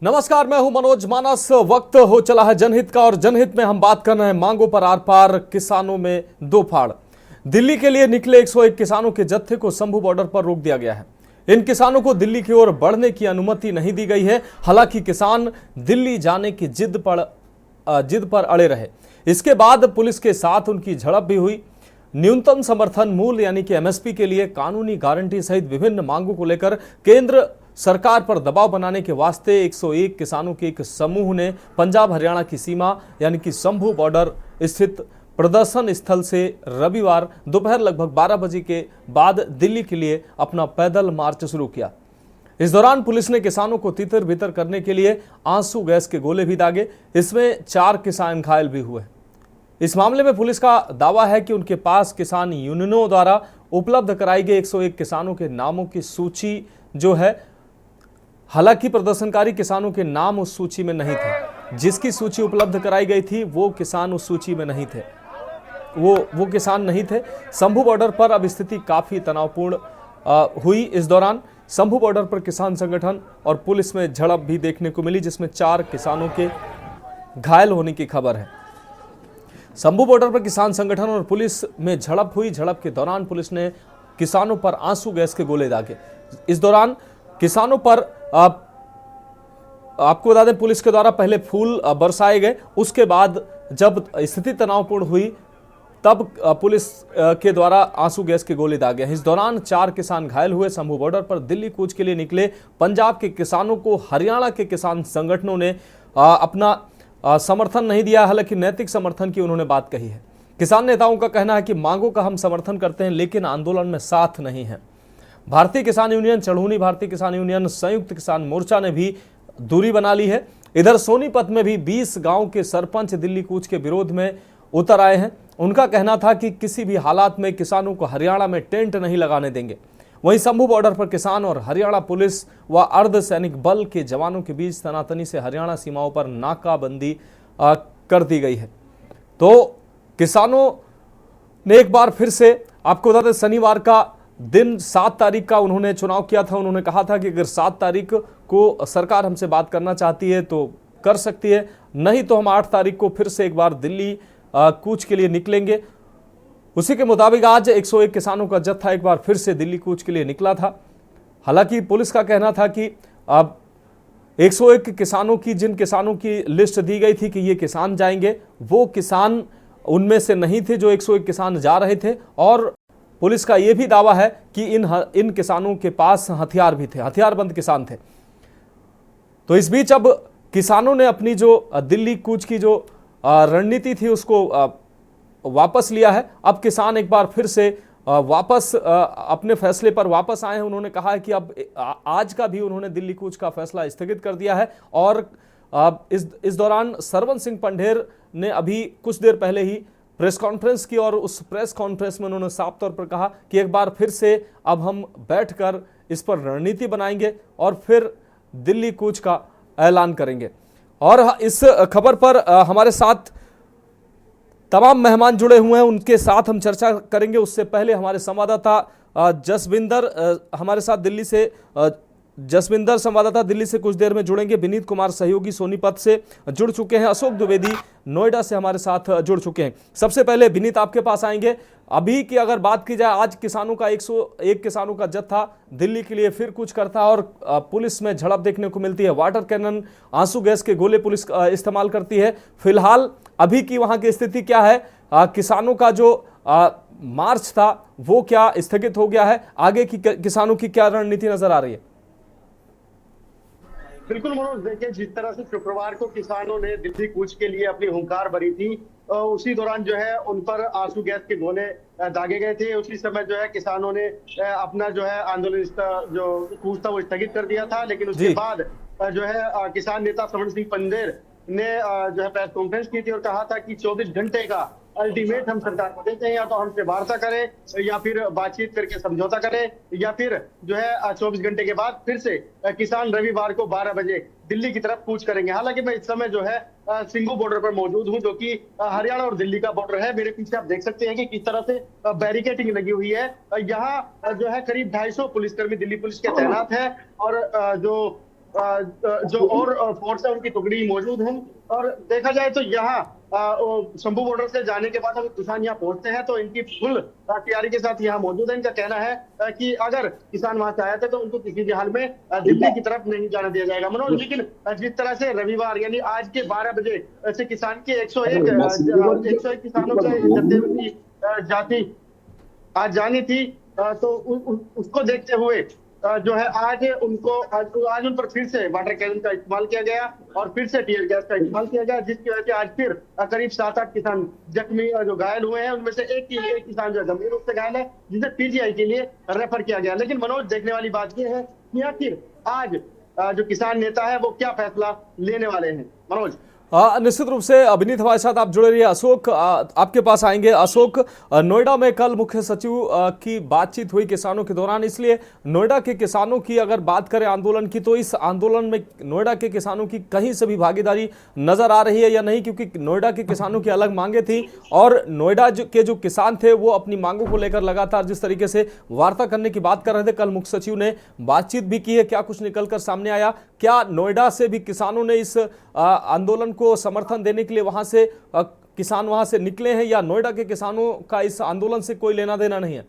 नमस्कार, मैं हूं मनोज मानस। वक्त हो चला है जनहित का और जनहित में हम बात कर रहे हैं मांगों पर आर पार, किसानों में दो फाड़। दिल्ली के लिए निकले 101 किसानों के जत्थे को शंभू बॉर्डर पर रोक दिया गया है। इन किसानों को दिल्ली की ओर बढ़ने की अनुमति नहीं दी गई है। हालांकि किसान दिल्ली जाने की जिद पर अड़े रहे। इसके बाद पुलिस के साथ उनकी झड़प भी हुई। न्यूनतम समर्थन मूल्य यानी कि एमएसपी के लिए कानूनी गारंटी सहित विभिन्न मांगों को लेकर केंद्र सरकार पर दबाव बनाने के वास्ते 101 किसानों के एक समूह ने पंजाब हरियाणा की सीमा यानी कि शंभू बॉर्डर स्थित प्रदर्शन स्थल से रविवार दोपहर लगभग 12 बजे के बाद दिल्ली के लिए अपना पैदल मार्च शुरू किया। इस दौरान पुलिस ने किसानों को तितर बितर करने के लिए आंसू गैस के गोले भी दागे। इसमें 4 किसान घायल भी हुए। इस मामले में पुलिस का दावा है कि उनके पास किसान यूनियनों द्वारा उपलब्ध कराई गई 101 किसानों के नामों की सूची जो है, हालांकि प्रदर्शनकारी किसानों के नाम उस सूची में नहीं थे। जिसकी सूची उपलब्ध कराई गई थी वो किसान उस सूची में नहीं थे, वो किसान नहीं थे। शंभू बॉर्डर पर अब स्थिति काफी तनावपूर्ण हुई। इस दौरान शंभू बॉर्डर पर किसान संगठन और पुलिस में झड़प भी देखने को मिली, जिसमें 4 किसानों के घायल होने की खबर है। शंभू बॉर्डर पर किसान संगठन और पुलिस में झड़प हुई। झड़प के दौरान पुलिस ने किसानों पर आंसू गैस के गोले दागे। इस दौरान किसानों पर आपको बता दें, पुलिस के द्वारा पहले फूल बरसाए गए। उसके बाद जब स्थिति तनावपूर्ण हुई तब पुलिस के द्वारा आंसू गैस के गोले दागे। इस दौरान 4 किसान घायल हुए। शंभू बॉर्डर पर दिल्ली कूच के लिए निकले पंजाब के किसानों को हरियाणा के किसान संगठनों ने अपना समर्थन नहीं दिया। हालांकि नैतिक समर्थन की उन्होंने बात कही है। किसान नेताओं का कहना है कि मांगों का हम समर्थन करते हैं, लेकिन आंदोलन में साथ नहीं है। भारतीय किसान यूनियन, चढ़ूनी भारतीय किसान यूनियन, संयुक्त किसान मोर्चा ने भी दूरी बना ली है। इधर सोनीपत में भी 20 गांव के सरपंच दिल्ली कूच के विरोध में उतर आए हैं। उनका कहना था कि किसी भी हालात में किसानों को हरियाणा में टेंट नहीं लगाने देंगे। वहीं शंभू बॉर्डर पर किसान और हरियाणा पुलिस व अर्धसैनिक बल के जवानों के बीच तनातनी से हरियाणा सीमाओं पर नाकाबंदी कर दी गई है। तो किसानों ने एक बार फिर से, आपको बता दें, शनिवार का दिन 7 तारीख का उन्होंने चुनाव किया था। उन्होंने कहा था कि अगर 7 तारीख को सरकार हमसे बात करना चाहती है तो कर सकती है, नहीं तो हम 8 तारीख को फिर से एक बार दिल्ली कूच के लिए निकलेंगे। उसी के मुताबिक आज 101 किसानों का जत्था एक बार फिर से दिल्ली कूच के लिए निकला था। हालांकि पुलिस का कहना था कि अब 101 किसानों की, जिन किसानों की लिस्ट दी गई थी कि ये किसान जाएंगे, वो किसान उनमें से नहीं थे जो 101 किसान जा रहे थे। और पुलिस का यह भी दावा है कि इन किसानों के पास हथियार भी थे, हथियारबंद किसान थे। तो इस बीच अब किसानों ने अपनी जो दिल्ली कूच की जो रणनीति थी उसको वापस लिया है। अब किसान एक बार फिर से वापस अपने फैसले पर वापस आए हैं। उन्होंने कहा है कि अब आज का भी उन्होंने दिल्ली कूच का फैसला स्थगित कर दिया है। और इस दौरान सरवन सिंह पंढेर ने अभी कुछ देर पहले ही प्रेस कॉन्फ्रेंस की और उस प्रेस कॉन्फ्रेंस में उन्होंने साफ तौर पर कहा कि एक बार फिर से अब हम बैठकर इस पर रणनीति बनाएंगे और फिर दिल्ली कूच का ऐलान करेंगे। और इस खबर पर हमारे साथ तमाम मेहमान जुड़े हुए हैं, उनके साथ हम चर्चा करेंगे। उससे पहले हमारे संवाददाता जसविंदर हमारे साथ दिल्ली से संवाददाता दिल्ली से कुछ देर में जुड़ेंगे। विनीत कुमार सहयोगी सोनीपत से जुड़ चुके हैं। अशोक द्विवेदी नोएडा से हमारे साथ जुड़ चुके हैं। सबसे पहले विनीत, आपके पास आएंगे। अभी की अगर बात की जाए, आज किसानों का 101 किसानों का जत्था दिल्ली के लिए फिर कुछ करता है और पुलिस में झड़प देखने को मिलती है। वाटर कैनन, आंसू गैस के गोले पुलिस इस्तेमाल करती है। फिलहाल अभी की वहां की स्थिति क्या है? किसानों का जो मार्च था वो क्या स्थगित हो गया है? आगे की किसानों की क्या रणनीति नजर आ रही है? बिल्कुल मनोज, देखिए, जिस तरह से शुक्रवार को किसानों ने दिल्ली कूच के लिए अपनी हुंकार भरी थी, उसी दौरान जो है उन पर आंसू गैस के गोले दागे गए थे। उसी समय जो है किसानों ने अपना जो है आंदोलन जो कूच था वो स्थगित कर दिया था। लेकिन उसके बाद जो है किसान नेता सरवन सिंह पंढेर ने जो है प्रेस कॉन्फ्रेंस की थी और कहा था कि 24 घंटे का अल्टीमेट हम सरकार को देते हैं, या तो हमसे वार्ता करे या फिर बातचीत करके समझौता करे, या फिर जो है 24 घंटे के बाद फिर से किसान रविवार को 12 बजे दिल्ली की तरफ कूच करेंगे। हालांकि मैं इस समय जो है सिंघू बॉर्डर पर मौजूद हूं, जो कि हरियाणा और दिल्ली का बॉर्डर है। मेरे पीछे आप देख सकते हैं कि किस तरह से बैरिकेडिंग लगी हुई है। यहाँ जो है करीब 250 पुलिसकर्मी दिल्ली पुलिस के तैनात है। और जो जो और फोर्स है उनकी टुकड़ी मौजूद है। और देखा जाए तो यहाँ शंभू बॉर्डर से जाने के बाद अगर किसान यहाँ पहुंचते हैं तो इनकी फुल तैयारी के साथ यहाँ मौजूद है। इनका कहना है कि अगर किसान वहां से आए थे तो उनको किसी भी हाल में दिल्ली की तरफ नहीं जाने दिया जाएगा मनोज। लेकिन जिस तरह से रविवार यानी आज के 12 बजे से किसान के 101 किसानों के जत्थे की जाति आज जानी थी, तो उसको देखते हुए जो है आज उन पर फिर से वाटर कैनन का इस्तेमाल किया गया और फिर से टीयर गैस का इस्तेमाल किया गया, जिसकी वजह से आज फिर करीब 7-8 किसान जख्मी जो घायल हुए हैं। उनमें से एक किसान जो गंभीर रूप से घायल है, जिसे पीजीआई के लिए रेफर किया गया। लेकिन मनोज, देखने वाली बात यह है कि आखिर आज जो किसान नेता है वो क्या फैसला लेने वाले हैं मनोज। निश्चित रूप से अभिनीत हमारे साथ आप जुड़े रहिए। अशोक, आपके पास आएंगे। अशोक, नोएडा में कल मुख्य सचिव की बातचीत हुई किसानों के दौरान, इसलिए नोएडा के किसानों की अगर बात करें आंदोलन की, तो इस आंदोलन में नोएडा के किसानों की कहीं से भी भागीदारी नजर आ रही है या नहीं? क्योंकि नोएडा के किसानों की अलग मांगे थी और नोएडा के जो किसान थे वो अपनी मांगों को लेकर लगातार जिस तरीके से वार्ता करने की बात कर रहे थे, कल मुख्य सचिव ने बातचीत भी की है। क्या कुछ निकलकर सामने आया? क्या नोएडा से भी किसानों ने इस आंदोलन को समर्थन देने के लिए वहां से किसान वहां से निकले हैं, या नोएडा के किसानों का इस आंदोलन से कोई लेना देना नहीं है?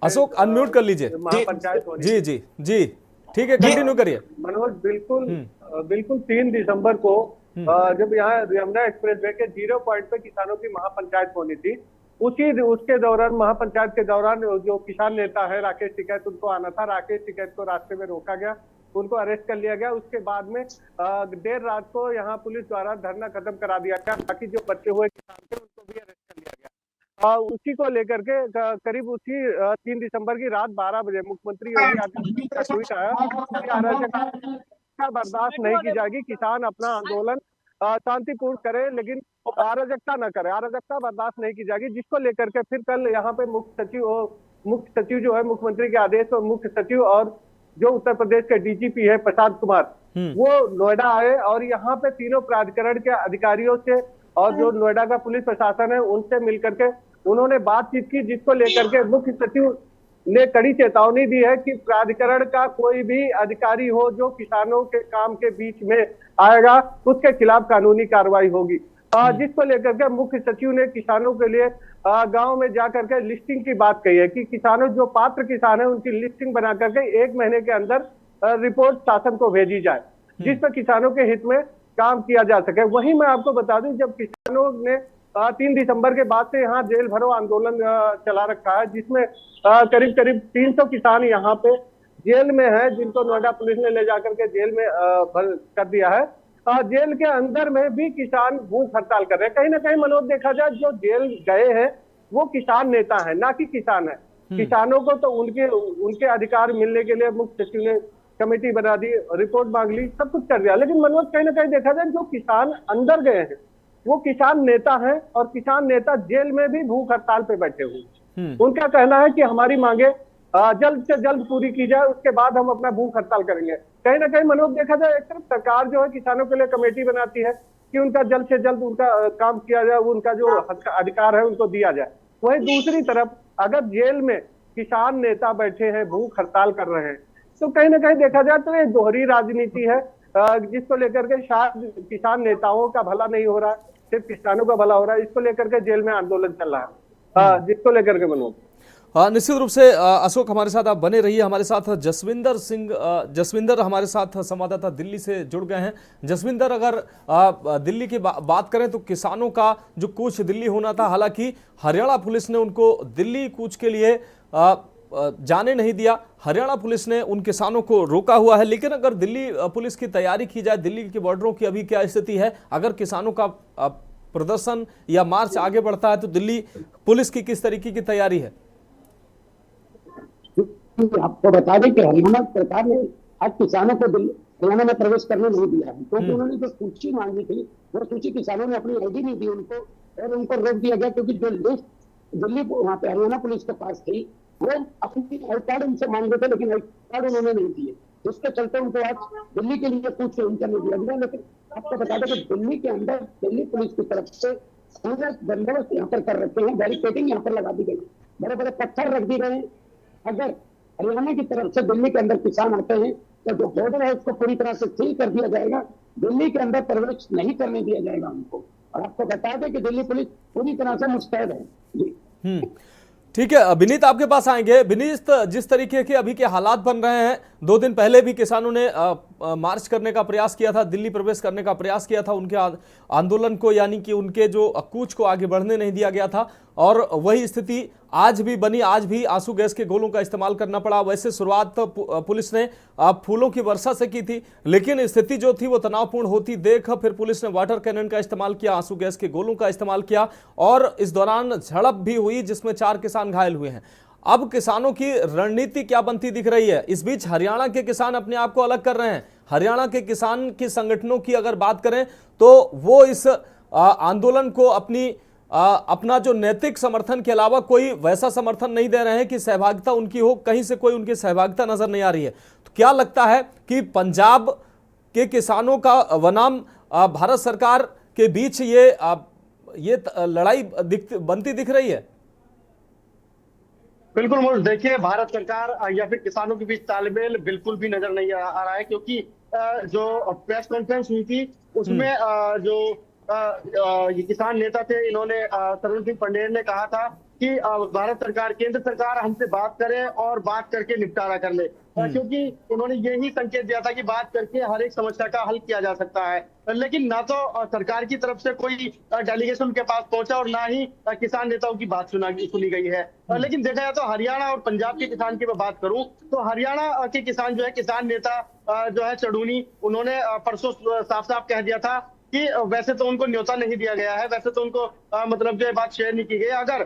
अशोक, अनम्यूट कर लीजिए। महापंचायत जी जी जी, ठीक है, कंटिन्यू करिए। मनोज, बिल्कुल 3 दिसंबर को जब यहाँ यमुना एक्सप्रेस वे के 0 पॉइंट पे किसानों की महापंचायत होनी थी, उसके दौरान महापंचायत के दौरान जो किसान नेता है राकेश टिकैत, उनको आना था। राकेश टिकैत को रास्ते में रोका गया, उनको अरेस्ट कर लिया गया। उसके बाद में देर रात को यहाँ पुलिस द्वारा धरना खत्म करा दिया गया। बाकी जो बचे हुए किसान थे उनको भी अरेस्ट कर लिया गया। उसी को लेकर के करीब उसी 3 दिसंबर की रात 12 बजे मुख्यमंत्री योगी आदित्यनाथ का ट्वीट आया कि अराजकता बर्दाश्त नहीं की जाएगी, किसान अपना आंदोलन शांतिपूर्ण करे लेकिन अराजकता न करे, अराजकता बर्दाश्त नहीं की जाएगी। जिसको लेकर के फिर कल यहाँ पे मुख्य सचिव जो है मुख्यमंत्री के आदेश और मुख्य सचिव और जो उत्तर प्रदेश के डीजीपी है प्रसाद कुमार, वो नोएडा आए और यहाँ पे तीनों प्राधिकरण के अधिकारियों से और जो नोएडा का पुलिस प्रशासन है उनसे मिलकर के उन्होंने बातचीत की। जिसको लेकर के मुख्य सचिव ने कड़ी चेतावनी दी है कि प्राधिकरण का कोई भी अधिकारी हो जो किसानों के काम के बीच में आएगा, उसके खिलाफ कानूनी कार्रवाई होगी। जिसको लेकर के मुख्य सचिव ने किसानों के लिए गांव में जाकर के लिस्टिंग की बात कही है कि किसानों जो पात्र किसान है उनकी लिस्टिंग बना करके 1 महीने के अंदर रिपोर्ट शासन को भेजी जाए, जिसमें किसानों के हित में काम किया जा सके। वहीं मैं आपको बता दूं, जब किसानों ने 3 दिसंबर के बाद से यहाँ जेल भरो आंदोलन चला रखा है, जिसमें करीब 300 किसान यहाँ पे जेल में है, जिनको नोएडा पुलिस ने ले जाकर के जेल में कर दिया है। जेल के अंदर में भी किसान भूख हड़ताल कर रहे हैं। कहीं ना कहीं मनोज, देखा जाए जो जेल गए हैं वो किसान नेता है, ना कि किसान है। किसानों को तो उनके अधिकार मिलने के लिए मुख्य सचिव ने कमेटी बना दी, रिपोर्ट मांग ली, सब कुछ कर दिया। लेकिन मनोज, कहीं ना कहीं देखा जाए जो किसान अंदर गए हैं वो किसान नेता है और किसान नेता जेल में भी भूख हड़ताल पे बैठे हुए। उनका कहना है कि हमारी मांगे जल्द से जल्द पूरी की जाए, उसके बाद हम अपना भूख हड़ताल करेंगे। कहीं ना कहीं मनोज, देखा जाए एक तरफ सरकार जो है किसानों के लिए कमेटी बनाती है कि उनका जल्द से जल्द उनका काम किया जाए, उनका जो अधिकार है उनको दिया जाए। वहीं दूसरी तरफ अगर जेल में किसान नेता बैठे हैं, भूख हड़ताल कर रहे हैं, तो कहीं ना कहीं देखा जाए तो ये दोहरी राजनीति है, जिसको लेकर के शायद किसान नेताओं का भला नहीं हो रहा है, सिर्फ किसानों का भला हो रहा है। इसको लेकर के जेल में आंदोलन चल रहा है, जिसको लेकर के मनोज। निश्चित रूप से अशोक, हमारे साथ आप बने रहिए। हमारे साथ जसविंदर हमारे साथ संवाददाता दिल्ली से जुड़ गए हैं। जसविंदर, अगर दिल्ली की बात करें तो किसानों का जो कूच दिल्ली होना था, हालांकि हरियाणा पुलिस ने उनको दिल्ली कूच के लिए जाने नहीं दिया। हरियाणा पुलिस ने उन किसानों को रोका हुआ है। लेकिन अगर दिल्ली पुलिस की तैयारी की जाए, दिल्ली के बॉर्डरों की अभी क्या स्थिति है? अगर किसानों का प्रदर्शन या मार्च आगे बढ़ता है तो दिल्ली पुलिस की किस तरीके की तैयारी है? आपको बता दें कि हरियाणा सरकार ने आज किसानों को हरियाणा में प्रवेश करने नहीं दिया है, क्योंकि उन्होंने जो सूची मांगी थी वो सूची किसानों ने अपनी आईडी नहीं दी उनको, और उनको रोक दिया गया। क्योंकि जो लिस्ट दिल्ली वहाँ पे हरियाणा पुलिस के पास थी वो अपनी आई कार्ड उनसे मांग रहे थे, लेकिन आई कार्ड उन्होंने नहीं दिए, जिसके चलते उनको आज दिल्ली के लिए कुछ इंटरव्यू दिया गया। लेकिन आपको बता दें कि दिल्ली के अंदर दिल्ली पुलिस की तरफ से पूरे बंदोबस्त यहाँ पर कर रखे हैं, बैरिकेडिंग यहाँ पर लगा दी गई, बड़े बड़े पत्थर रख दिए गए हैं, अगर हरियाणा की तरफ से दिल्ली के अंदर किसान आते हैं तो जो बॉर्डर है उसको पूरी तरह से सील कर दिया जाएगा, दिल्ली के अंदर प्रवेश नहीं करने दिया जाएगा उनको। और आपको बता दें कि दिल्ली पुलिस पूरी तरह से मुस्तैद है जी। ठीक है विनीत, आपके पास आएंगे। विनीत, जिस तरीके के अभी के हालात बन रहे हैं, 2 दिन पहले भी किसानों ने मार्च करने का प्रयास किया था, दिल्ली प्रवेश करने का प्रयास किया था, उनके आंदोलन को यानी कि उनके जो कूच को आगे बढ़ने नहीं दिया गया था, और वही स्थिति आज भी बनी। आज भी आंसू गैस के गोलों का इस्तेमाल करना पड़ा। वैसे शुरुआत तो पुलिस ने फूलों की वर्षा से की थी, लेकिन स्थिति जो थी वो तनावपूर्ण होती देख फिर पुलिस ने वाटर कैनन का इस्तेमाल किया, आंसू गैस के गोलों का इस्तेमाल किया, और इस दौरान झड़प भी हुई जिसमें 4 किसान घायल हुए हैं। अब किसानों की रणनीति क्या बनती दिख रही है? इस बीच हरियाणा के किसान अपने आप को अलग कर रहे हैं। हरियाणा के किसान की संगठनों की अगर बात करें तो वो इस आंदोलन को अपना जो नैतिक समर्थन के अलावा कोई वैसा समर्थन नहीं दे रहे हैं कि सहभागिता उनकी हो, कहीं से कोई उनकी सहभागिता नजर नहीं आ रही है। तो क्या लगता है कि पंजाब के किसानों का बनाम भारत सरकार के बीच ये लड़ाई बनती दिख रही है? बिल्कुल मनोज, देखिए भारत सरकार या फिर किसानों के बीच तालमेल बिल्कुल भी नजर नहीं आ रहा है, क्योंकि जो प्रेस कॉन्फ्रेंस हुई थी उसमें जो ये किसान नेता थे, इन्होंने तरुण सिंह पंडेर ने कहा था कि भारत सरकार, केंद्र सरकार हमसे बात करे और बात करके निपटारा कर ले, क्योंकि उन्होंने यही संकेत दिया था कि बात करके हर एक समस्या का हल किया जा सकता है। लेकिन ना तो सरकार की तरफ से कोई डेलीगेशन उनके पास पहुंचा और ना ही किसान नेताओं की बात सुनी गई है। लेकिन देखा जाए तो हरियाणा और पंजाब के किसान की मैं बात करूं तो हरियाणा के किसान जो है, किसान नेता जो है चढ़ूनी, उन्होंने परसों साफ साफ कह दिया था कि वैसे तो उनको न्योता नहीं दिया गया है, वैसे तो उनको मतलब जो बात शेयर नहीं की गई। अगर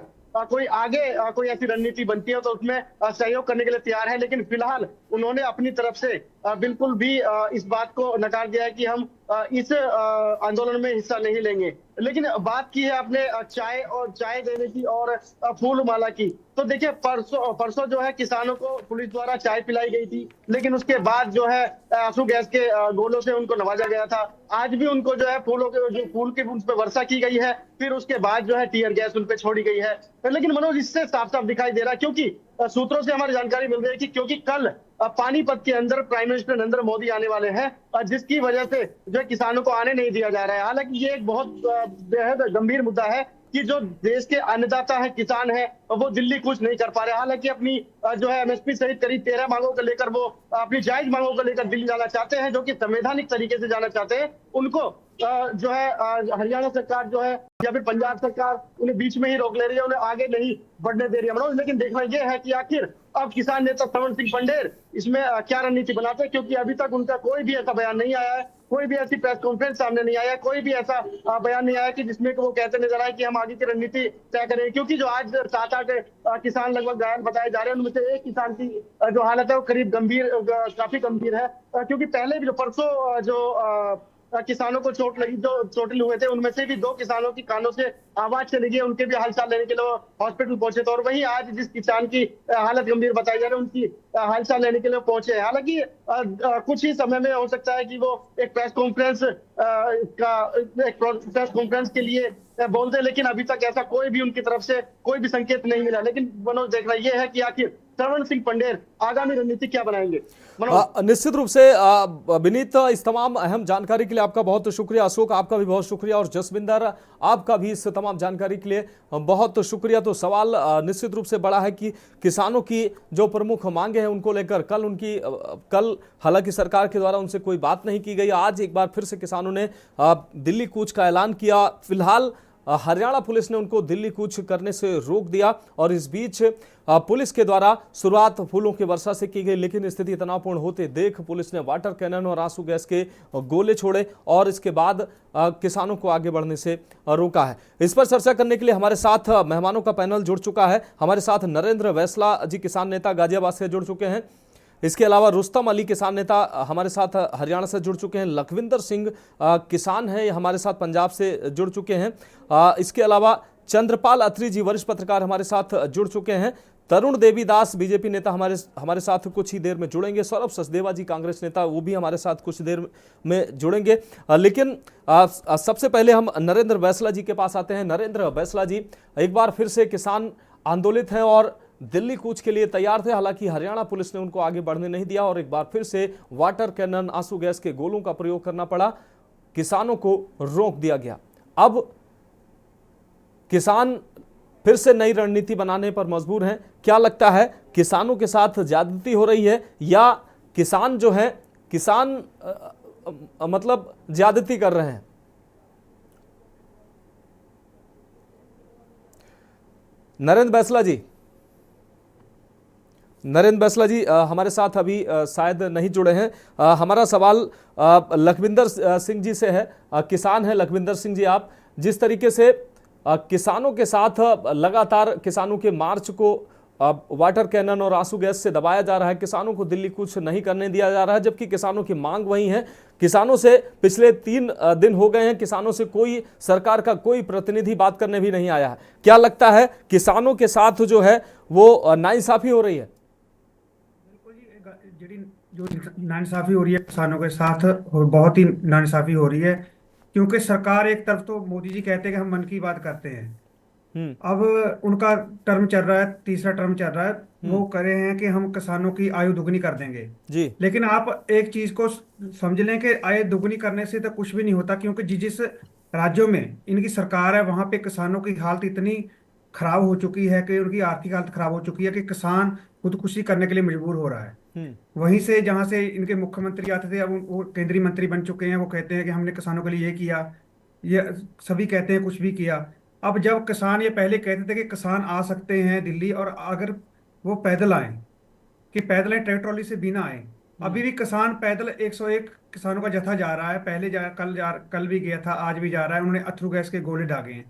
कोई आगे कोई ऐसी रणनीति बनती है तो उसमें सहयोग करने के लिए तैयार है, लेकिन फिलहाल उन्होंने अपनी तरफ से बिल्कुल भी इस बात को नकार दिया है कि हम इस आंदोलन में हिस्सा नहीं लेंगे। लेकिन बात की है आपने चाय देने की और फूल माला की, तो देखिए परसों जो है किसानों को पुलिस द्वारा चाय पिलाई गई थी, लेकिन उसके बाद जो है आंसू गैस के गोलों से उनको नवाजा गया था। आज भी उनको जो है फूल की उन पर वर्षा की गई है, फिर उसके बाद जो है टीयर गैस उन पर छोड़ी गई है। लेकिन मनोज, इससे साफ साफ दिखाई दे रहा है, क्योंकि सूत्रों से हमारी जानकारी मिल रही है कि क्योंकि कल पानीपत के अंदर प्राइम मिनिस्टर नरेंद्र मोदी आने वाले हैं, जिसकी वजह से जो है किसानों को आने नहीं दिया जा रहा है। हालांकि ये एक बहुत बेहद गंभीर मुद्दा है कि जो देश के अन्नदाता है, किसान है, वो दिल्ली कुछ नहीं कर पा रहे। हालांकि अपनी जो है एमएसपी सहित करीब 13 मांगों को लेकर वो अपनी जायज मांगों को लेकर दिल्ली जाना चाहते हैं, जो कि संवैधानिक तरीके से जाना चाहते हैं। उनको जो है हरियाणा सरकार जो है या फिर पंजाब सरकार उन्हें बीच में ही रोक ले रही है, उन्हें आगे नहीं बढ़ने दे रही है मनोज। लेकिन देखना यह है कि आखिर अब किसान नेता तरुण सिंह पंडेर इसमें क्या रणनीति बनाते हैं, क्योंकि अभी तक उनका कोई भी ऐसा बयान नहीं आया है, कोई भी ऐसी प्रेस कॉन्फ्रेंस सामने नहीं आया, कोई भी ऐसा बयान नहीं आया कि जिसमें वो कहते नजर आए कि हम आगे की रणनीति तय करें। क्योंकि जो आज 7-8 किसान लगभग घायल बताए जा रहे हैं, उनमें से एक किसान की जो हालत है वो करीब काफी गंभीर है, क्योंकि पहले भी जो परसों जो किसानों को चोटिल हुए थे, उनमें से भी 2 किसानों की कानों से आवाज चली गई, उनके भी हालचाल लेने के लिए हॉस्पिटल पहुंचे थे। और वहीं आज जिस किसान की हालत गंभीर बताई जा रही है, उनकी हालचाल लेने के लिए पहुंचे। हालांकि कुछ ही समय में हो सकता है कि वो एक प्रेस कॉन्फ्रेंस के लिए बोलते हैं, लेकिन अभी तक ऐसा कोई भी उनकी तरफ से कोई भी संकेत नहीं मिला। लेकिन मनोज, देखना यह है कि आखिर तरुण सिंह पंडेर आगामी रणनीति क्या बनाएंगे। निश्चित रूप से विनीत, इस तमाम अहम जानकारी के लिए आपका बहुत शुक्रिया। अशोक, आपका भी बहुत शुक्रिया, और जसविंदर, आपका भी इस तमाम जानकारी के लिए बहुत शुक्रिया। तो सवाल निश्चित रूप से बड़ा है कि किसानों की जो प्रमुख मांगे हैं उनको लेकर कल हालांकि सरकार के द्वारा उनसे कोई बात नहीं की गई, आज एक बार फिर से किसानों ने दिल्ली कूच का ऐलान किया। फिलहाल हरियाणा पुलिस ने उनको दिल्ली कूच करने से रोक दिया, और इस बीच पुलिस के द्वारा शुरुआत फूलों की वर्षा से की गई, लेकिन स्थिति तनावपूर्ण होते देख पुलिस ने वाटर कैनन और आंसू गैस के गोले छोड़े और इसके बाद किसानों को आगे बढ़ने से रोका है। इस पर चर्चा करने के लिए हमारे साथ मेहमानों का पैनल जुड़ चुका है। हमारे साथ नरेंद्र वैसला जी, किसान नेता गाजियाबाद से जुड़ चुके हैं। इसके अलावा रुस्तम अली, किसान नेता हमारे साथ हरियाणा से जुड़ चुके हैं। लखविंदर सिंह किसान हैं, हमारे साथ पंजाब से जुड़ चुके हैं। इसके अलावा चंद्रपाल अत्री जी, वरिष्ठ पत्रकार, हमारे साथ जुड़ चुके हैं। तरुण देवीदास, बीजेपी नेता, हमारे साथ कुछ ही देर में जुड़ेंगे। सौरभ सचदेवा जी, कांग्रेस नेता, वो भी हमारे साथ कुछ देर में जुड़ेंगे। लेकिन सबसे पहले हम नरेंद्र वैसला जी के पास आते हैं। नरेंद्र वैसला जी, एक बार फिर से किसान आंदोलित हैं और दिल्ली कूच के लिए तैयार थे। हालांकि हरियाणा पुलिस ने उनको आगे बढ़ने नहीं दिया और एक बार फिर से वाटर कैनन, आंसू गैस के गोलों का प्रयोग करना पड़ा। किसानों को रोक दिया गया। अब किसान फिर से नई रणनीति बनाने पर मजबूर हैं। क्या लगता है, किसानों के साथ ज्यादती हो रही है या किसान जो है मतलब ज्यादती कर रहे हैं? नरेंद्र बैसला जी हमारे साथ अभी शायद नहीं जुड़े हैं। हमारा सवाल लखविंदर सिंह जी से है। किसान है लखविंदर सिंह जी, आप जिस तरीके से किसानों के साथ लगातार किसानों के मार्च को वाटर कैनन और आंसू गैस से दबाया जा रहा है, किसानों को दिल्ली कूच नहीं करने दिया जा रहा है, जबकि किसानों की मांग वही है। किसानों से पिछले 3 दिन हो गए हैं, किसानों से कोई सरकार का कोई प्रतिनिधि बात करने भी नहीं आया है। क्या लगता है, किसानों के साथ जो है वो नाइंसाफी हो रही है? जो नाइंसाफी हो रही है किसानों के साथ, और बहुत ही नाइंसाफी हो रही है, क्योंकि सरकार एक तरफ तो मोदी जी कहते हैं कि हम मन की बात करते हैं। अब उनका टर्म चल रहा है, तीसरा टर्म चल रहा है, वो कह रहे हैं कि हम किसानों की आयु दुगनी कर देंगे जी। लेकिन आप एक चीज को समझ लें कि आयु दुगनी करने से तो कुछ भी नहीं होता, क्योंकि जिस राज्यों में इनकी सरकार है वहां पे किसानों की हालत इतनी खराब हो चुकी है कि उनकी आर्थिक हालत खराब हो चुकी है कि किसान खुदकुशी करने के लिए मजबूर हो रहा है। वहीं से जहां से इनके मुख्यमंत्री आते थे, अब वो केंद्रीय मंत्री बन चुके हैं, वो कहते हैं कि हमने किसानों के लिए ये किया, ये सभी कहते हैं कुछ भी किया। अब जब किसान, ये पहले कहते थे कि किसान आ सकते हैं दिल्ली, और अगर वो पैदल आए, कि पैदल आए, ट्रैक्टर ट्रॉली से बिना आए। अभी भी किसान पैदल 101 किसानों का जत्था जा रहा है, पहले कल भी गया था, आज भी जा रहा है। उन्होंने अथरू गैस के गोले दागे हैं,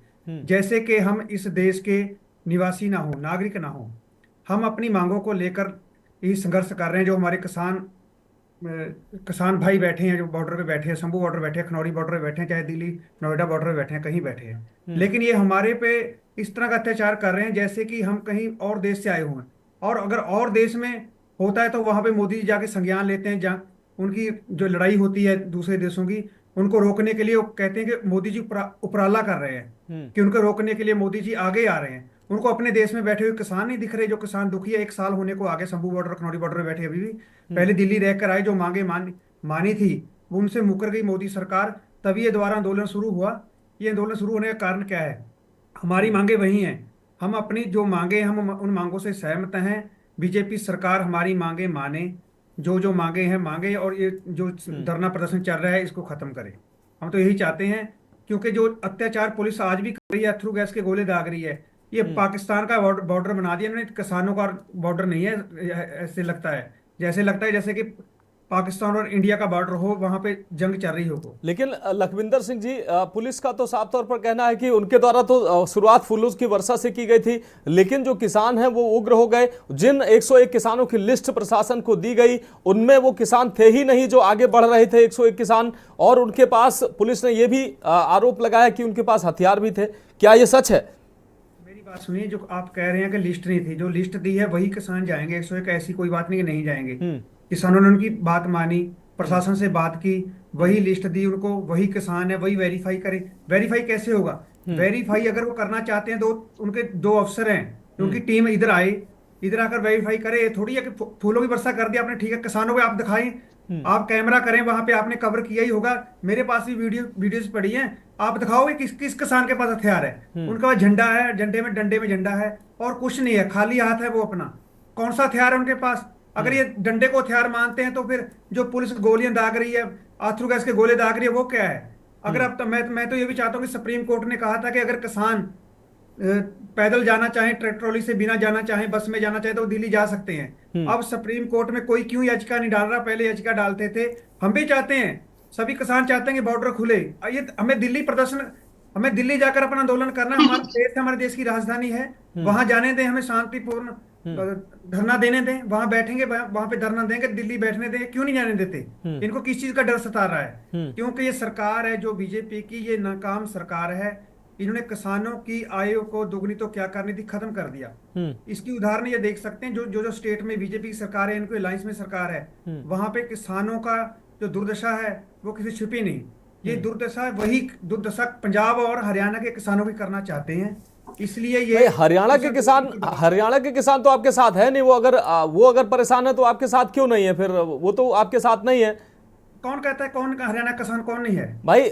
जैसे कि हम इस देश के निवासी ना हो, नागरिक ना हो। हम अपनी मांगों को लेकर यही संघर्ष कर रहे हैं। जो हमारे किसान भाई बैठे हैं, जो बॉर्डर पे बैठे हैं, शंभू बॉर्डर बैठे हैं, खनौरी बॉर्डर पे बैठे हैं, चाहे दिल्ली नोएडा बॉर्डर पे बैठे हैं, कहीं बैठे हैं, लेकिन ये हमारे पे इस तरह का अत्याचार कर रहे हैं जैसे कि हम कहीं और देश से आए हुए हैं। और अगर और देश में होता है तो वहां पे मोदी जी जाके संज्ञान लेते हैं, जहाँ उनकी जो लड़ाई होती है दूसरे देशों की, उनको रोकने के लिए वो कहते हैं कि मोदी जी उपराला कर रहे हैं, कि उनको रोकने के लिए मोदी जी आगे आ रहे हैं। उनको अपने देश में बैठे हुए किसान नहीं दिख रहे, जो किसान दुखी है। 1 साल होने को आगे, शंभू बॉर्डर, खनौरी बॉर्डर में बैठे अभी भी। पहले दिल्ली रहकर आए, जो मांगे मानी थी वो उनसे मुकर गई मोदी सरकार, तभी ये दोबारा आंदोलन शुरू हुआ। ये आंदोलन शुरू होने का कारण क्या है? हमारी मांगे वही हैं। हम अपनी जो मांगे, हम उन मांगों से सहमत हैं। बीजेपी सरकार हमारी मांगे माने, जो मांगे हैं मांगे, और ये जो धरना प्रदर्शन चल रहा है इसको खत्म करे। हम तो यही चाहते हैं, क्योंकि जो अत्याचार पुलिस आज भी कर रही है, अथरू गैस के गोले दाग रही है, ये पाकिस्तान का बॉर्डर बना दिया इन्होंने। किसानों का बॉर्डर नहीं है, ऐसे लगता है जैसे कि पाकिस्तान और इंडिया का बॉर्डर हो, वहां पे जंग चल रही हो। लेकिन लखविंदर सिंह जी, पुलिस का तो साफ तौर पर कहना है कि उनके द्वारा तो शुरुआत फूलों की वर्षा से की गई थी, लेकिन जो किसान हैं वो उग्र हो गए। जिन 101 किसानों की लिस्ट प्रशासन को दी गई, उनमें वो किसान थे ही नहीं जो आगे बढ़ रहे थे, 101 किसान। और उनके पास, पुलिस ने यह भी आरोप लगाया कि उनके पास हथियार भी थे। क्या ये सच है? मेरी बात सुनिए, जो आप कह रहे हैं कि लिस्ट नहीं थी, जो लिस्ट दी है वही किसान जाएंगे 101। ऐसी कोई बात नहीं कि नहीं जाएंगे। किसानों ने उनकी बात मानी, प्रशासन से बात की, वही लिस्ट दी उनको, वही किसान है, वही वेरीफाई करे। वेरीफाई कैसे होगा? वेरीफाई अगर वो करना चाहते हैं तो उनके 2 अफसर हैं, उनकी टीम इधर आए, इधर आकर वेरीफाई करे। थोड़ी है कि फूलों की वर्षा कर दिया आपने, ठीक है, किसानों को आप दिखाएं, आप कैमरा करें, वहां पे आपने कवर किया ही होगा। मेरे पास भी वीडियोस पड़ी हैं, आप दिखाओगे किस किसान के पास हथियार है। उनका पास झंडा है, डंडे में झंडा है, और कुछ नहीं है, खाली हाथ है वो अपना। कौन सा हथियार है उनके पास? अगर ये डंडे को हथियार मानते हैं तो फिर जो पुलिस गोलियां दाग रही है, आथरू गैस के गोले दाग रही है, वो क्या है? अगर अब तो मैं तो ये भी चाहता हूँ कि सुप्रीम कोर्ट ने कहा था कि अगर किसान पैदल जाना चाहें, ट्रैक्टर ट्रॉली से बिना जाना चाहें, बस में जाना चाहें, तो दिल्ली जा सकते हैं। अब सुप्रीम कोर्ट में कोई क्यों याचिका नहीं डाल रहा? पहले याचिका डालते थे। हम भी चाहते हैं, सभी किसान चाहते हैं कि बॉर्डर खुले। ये हमें दिल्ली जाकर अपना आंदोलन करना, हमारा देश है, हमारे देश की राजधानी है, वहां जाने दें, हमें शांतिपूर्ण धरना देने दें, वहां बैठेंगे, वहां पे धरना देंगे। दिल्ली बैठने दें, क्यों नहीं जाने देते? इनको किस चीज का डर सता रहा है? क्योंकि ये सरकार है जो बीजेपी की, ये नाकाम सरकार है। इन्होंने किसानों की आय को दोगुनी तो क्या करनी थी, खत्म कर दिया। इसकी उदाहरण ये देख सकते हैं, जो स्टेट में बीजेपी की सरकार है, इनको अलायंस में सरकार है, वहां पे किसानों का जो दुर्दशा है वो किसी छुपी नहीं। ये दुर्दशा, वही दुर्दशा पंजाब और हरियाणा के किसानों की करना चाहते हैं। इसलिए भाई, ये हरियाणा के किसान तो आपके साथ है नहीं। वो अगर परेशान है तो आपके साथ क्यों नहीं है? फिर वो तो आपके साथ नहीं है। कौन कहता है कौन हरियाणा किसान कौन नहीं है? भाई,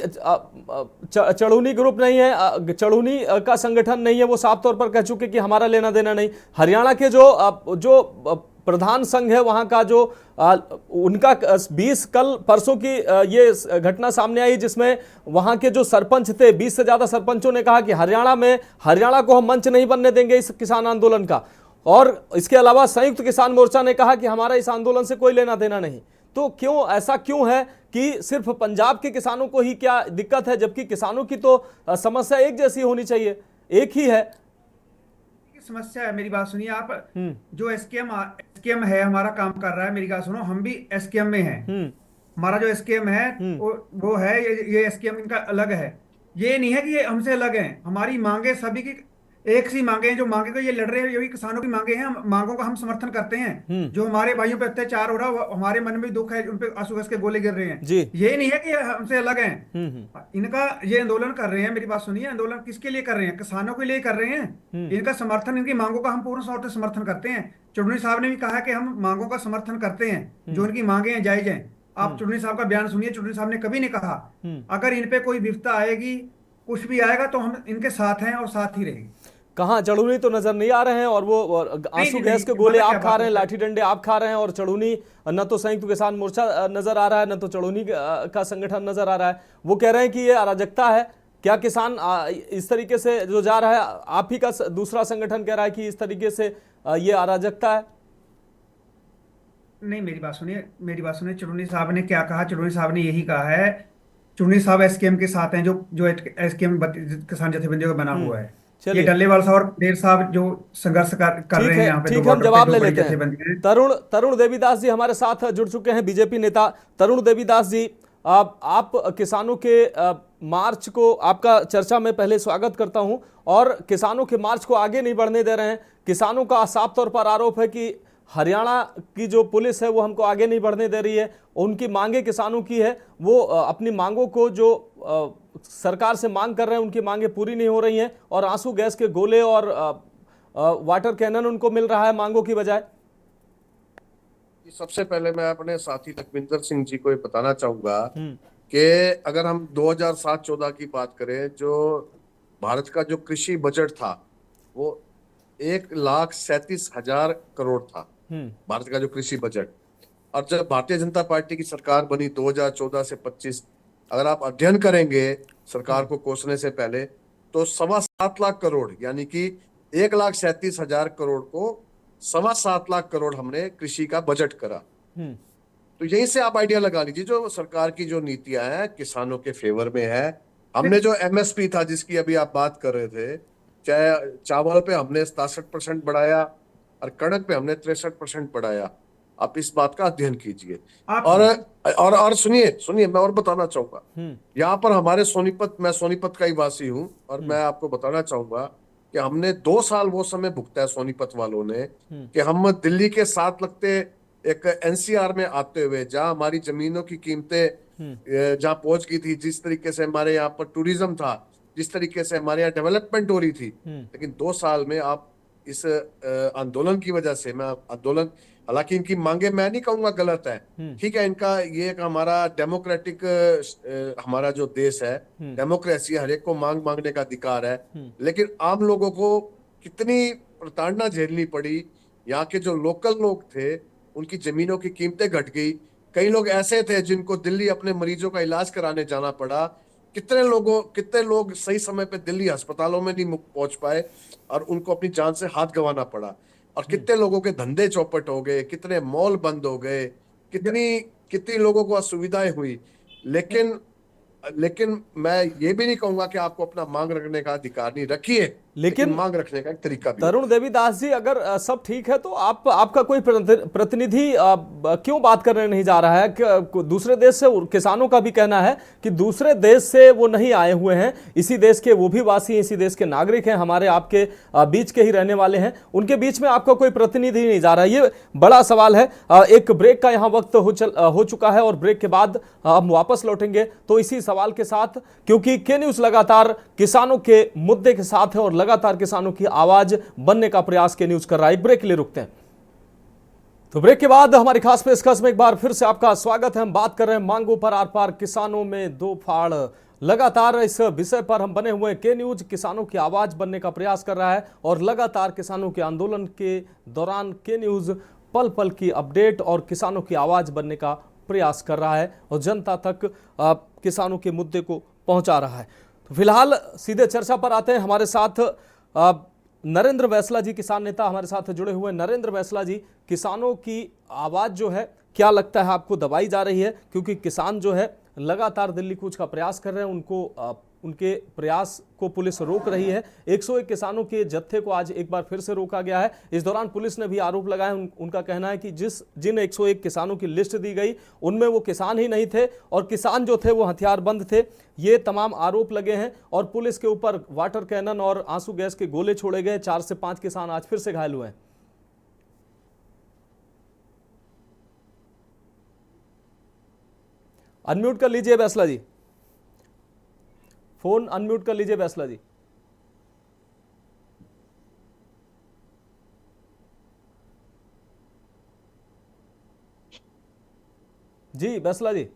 चढ़ूनी ग्रुप नहीं है, चढ़ूनी का संगठन नहीं है, वो साफ तौर पर कह चुके कि हमारा लेना देना नहीं। हरियाणा के जो प्रधान संघ है वहां का जो उनका 20 कल परसों की ये घटना सामने आई जिसमें वहां के जो सरपंच थे, 20 से ज्यादा सरपंचों ने कहा कि हरियाणा को हम मंच नहीं बनने देंगे इस किसान आंदोलन का। और इसके अलावा संयुक्त किसान मोर्चा ने कहा कि हमारा इस आंदोलन से कोई लेना देना नहीं। तो ऐसा क्यों है कि सिर्फ पंजाब के किसानों को ही क्या दिक्कत है, जबकि किसानों की तो समस्या एक जैसी होनी चाहिए, एक ही है। समस्या है, मेरी बात सुनिए आप। जो एसकेएम है हमारा काम कर रहा है, मेरी बात सुनो, हम भी एसकेएम में हैं। हमारा जो एसकेएम है वो है, ये एसकेएम इनका अलग है। ये नहीं है कि ये हमसे अलग है। हमारी मांगे सभी की एक सी मांगे हैं। जो मांगे को ये लड़ रहे हैं ये भी किसानों की मांगे हैं। मांगों का हम समर्थन करते हैं। जो हमारे भाइयों पे अत्याचार हो रहा है हमारे मन में दुख है, उन पे आंसू गैस के गोले गिर रहे हैं जी। ये नहीं है कि ये हमसे अलग हैं। इनका ये आंदोलन कर रहे हैं, मेरी बात सुनिए, आंदोलन किसके लिए कर रहे हैं? किसानों के लिए कर रहे हैं। इनका समर्थन, इनकी मांगों का हम पूर्ण तौर से समर्थन करते हैं। चुड़नी साहब ने भी कहा कि हम मांगों का समर्थन करते हैं, जो इनकी मांगे हैं जायज हैं। आप चुड़नी साहब का बयान सुनिए, चुड़नी साहब ने कभी नहीं कहा अगर इन पे कोई विपदा आएगी, कुछ भी आएगा तो हम इनके साथ हैं और साथ ही रहेंगे। कहाँ चढ़ूनी तो नजर नहीं आ रहे हैं, और वो आंसू गैस के गोले आप खा रहे हैं, लाठी डंडे आप खा रहे हैं, और चढ़ूनी न तो संयुक्त किसान मोर्चा नजर आ रहा है, न तो चढ़ूनी का संगठन नजर आ रहा है। वो कह रहे हैं कि ये अराजकता है। क्या किसान इस तरीके से जो जा रहा है, आप ही का दूसरा संगठन कह रहा है कि इस तरीके से ये अराजकता है? नहीं, मेरी बात सुनिए, चुड़नी साहब ने क्या कहा? चुड़नी साहब ने यही कहा है, चुड़नी साहब एसकेएम के साथ हैं, जो एसकेएम किसान जथेबंदियों का बना हुआ है। ये डल्लेवाल साहब और देर साहब जो संघर्ष कर रहे हैं यहाँ पे, ठीक है, हम जवाब ले लेते हैं। तरुण देवीदास जी हमारे साथ जुड़ चुके हैं, बीजेपी नेता। तरुण देवीदास जी, आप किसानों के मार्च को, आपका चर्चा में पहले स्वागत करता हूं, और किसानों के मार्च को आगे नहीं बढ़ने दे रहे हैं। किसानों का साफ तौर पर आरोप है कि हरियाणा की जो पुलिस है वो हमको आगे नहीं बढ़ने दे रही है। उनकी मांगे किसानों की है, वो अपनी मांगों को जो सरकार से मांग कर रहे हैं उनकी मांगे पूरी नहीं हो रही हैं, और आंसू गैस के गोले और वाटर कैनन उनको मिल रहा है मांगों की बजाय। सबसे पहले मैं अपने साथी लखविंदर सिंह जी को ये बताना चाहूंगा कि अगर हम 2007-14 की बात करें, जो भारत का जो कृषि बजट था वो 1,37,000 करोड़ था, भारत का जो कृषि बजट। और जब भारतीय जनता पार्टी की सरकार बनी 2014 से 25, अगर आप अध्ययन करेंगे सरकार को कोसने से पहले, तो 7.25 लाख करोड़, यानी कि 1,37,000 करोड़ को 7.25 लाख करोड़ हमने कृषि का बजट करा। तो यहीं से आप आइडिया लगा लीजिए, जो सरकार की जो नीतियां हैं किसानों के फेवर में है। हमने जो एमएसपी था जिसकी अभी आप बात कर रहे थे, चाहे चावल पे हमने 67% बढ़ाया और कणक पे हमने 63% बढ़ाया। आप इस बात का अध्ययन कीजिए। और सुनिए मैं और बताना चाहूंगा, यहाँ पर हमारे सोनीपत, मैं सोनीपत का ही वासी हूँ, और मैं आपको बताना चाहूंगा कि हमने 2 साल वो समय भुगता है सोनीपत वालों ने, कि हम दिल्ली के साथ लगते एक एनसीआर में आते हुए, जहां हमारी जमीनों की कीमतें जहां पहुंच गई थी, जिस तरीके से हमारे यहाँ पर टूरिज्म था, जिस तरीके से हमारे यहाँ डेवलपमेंट हो रही थी, लेकिन 2 साल में आप इस आंदोलन की वजह से, मैं आंदोलन, हालांकि इनकी मांगे मैं नहीं कहूंगा गलत है, ठीक है, इनका ये एक हमारा डेमोक्रेटिक हमारा जो देश है, डेमोक्रेसी, हर एक को मांगने का अधिकार है, लेकिन आम लोगों को कितनी प्रताड़ना झेलनी पड़ी। यहाँ के जो लोकल लोग थे उनकी जमीनों की कीमतें घट गई। कई लोग ऐसे थे जिनको दिल्ली अपने मरीजों का इलाज कराने जाना पड़ा। कितने लोग सही समय पे दिल्ली अस्पतालों में नहीं पहुंच पाए और उनको अपनी जान से हाथ गंवाना पड़ा। और कितने लोगों के धंधे चौपट हो गए, कितने मॉल बंद हो गए, कितनी लोगों को असुविधाएं हुई। लेकिन मैं ये भी नहीं कहूंगा कि आपको अपना मांग रखने का अधिकार नहीं, रखिए, लेकिन मांग रखने का एक तरीका भी। तरुण देवीदास जी, अगर सब ठीक है तो आपका कोई प्रतिनिधि क्यों बात करने नहीं जा रहा है? दूसरे देश से, किसानों का भी कहना है कि दूसरे देश से वो नहीं आए हुए हैं, इसी देश के वो भी वासी हैं, इसी देश के नागरिक हैं, हमारे आपके बीच के ही रहने वाले हैं, उनके बीच में आपका कोई प्रतिनिधि नहीं जा रहा है। ये बड़ा सवाल है। एक ब्रेक का यहाँ वक्त हो चुका है, और ब्रेक के बाद हम वापस लौटेंगे तो इसी सवाल के साथ, क्योंकि के न्यूज लगातार किसानों के मुद्दे के साथ है और लगातार किसानों की आवाज बनने का प्रयास के न्यूज कर रहा है। एक ब्रेक के लिए रुकते हैं, तो ब्रेक के बाद हमारी खास पेशकश में एक बार फिर से आपका स्वागत है। हम बात कर रहे हैं मांगों पर आर पार, किसानों में दो फाड़। लगातार इस विषय पर हम बने हुए के न्यूज किसानों की आवाज बनने का प्रयास कर रहा है और लगातार किसानों के आंदोलन के दौरान के न्यूज पल पल की अपडेट और किसानों की आवाज बनने का प्रयास कर रहा है और जनता तक किसानों के मुद्दे को पहुंचा रहा है। तो फिलहाल सीधे चर्चा पर आते हैं। हमारे साथ नरेंद्र बैसला जी, किसान नेता, हमारे साथ जुड़े हुए। नरेंद्र बैसला जी, किसानों की आवाज जो है क्या लगता है आपको दबाई जा रही है? क्योंकि किसान जो है लगातार दिल्ली कूच का प्रयास कर रहे हैं, उनको उनके प्रयास को पुलिस रोक रही है। 101 किसानों के जत्थे को आज एक बार फिर से रोका गया है। इस दौरान पुलिस ने भी आरोप लगाया। उनका कहना है कि जिन 101 किसानों की लिस्ट दी गई उनमें वो किसान ही नहीं थे और किसान जो थे वो हथियारबंद थे। ये तमाम आरोप लगे हैं और पुलिस के ऊपर वाटर कैनन और आंसू गैस के गोले छोड़े गए। 4 से 5 किसान आज फिर से घायल हुए हैं। अनम्यूट कर लीजिए बैसला जी, फोन अनम्यूट कर लीजिए बैसला जी। जी बैसला जी,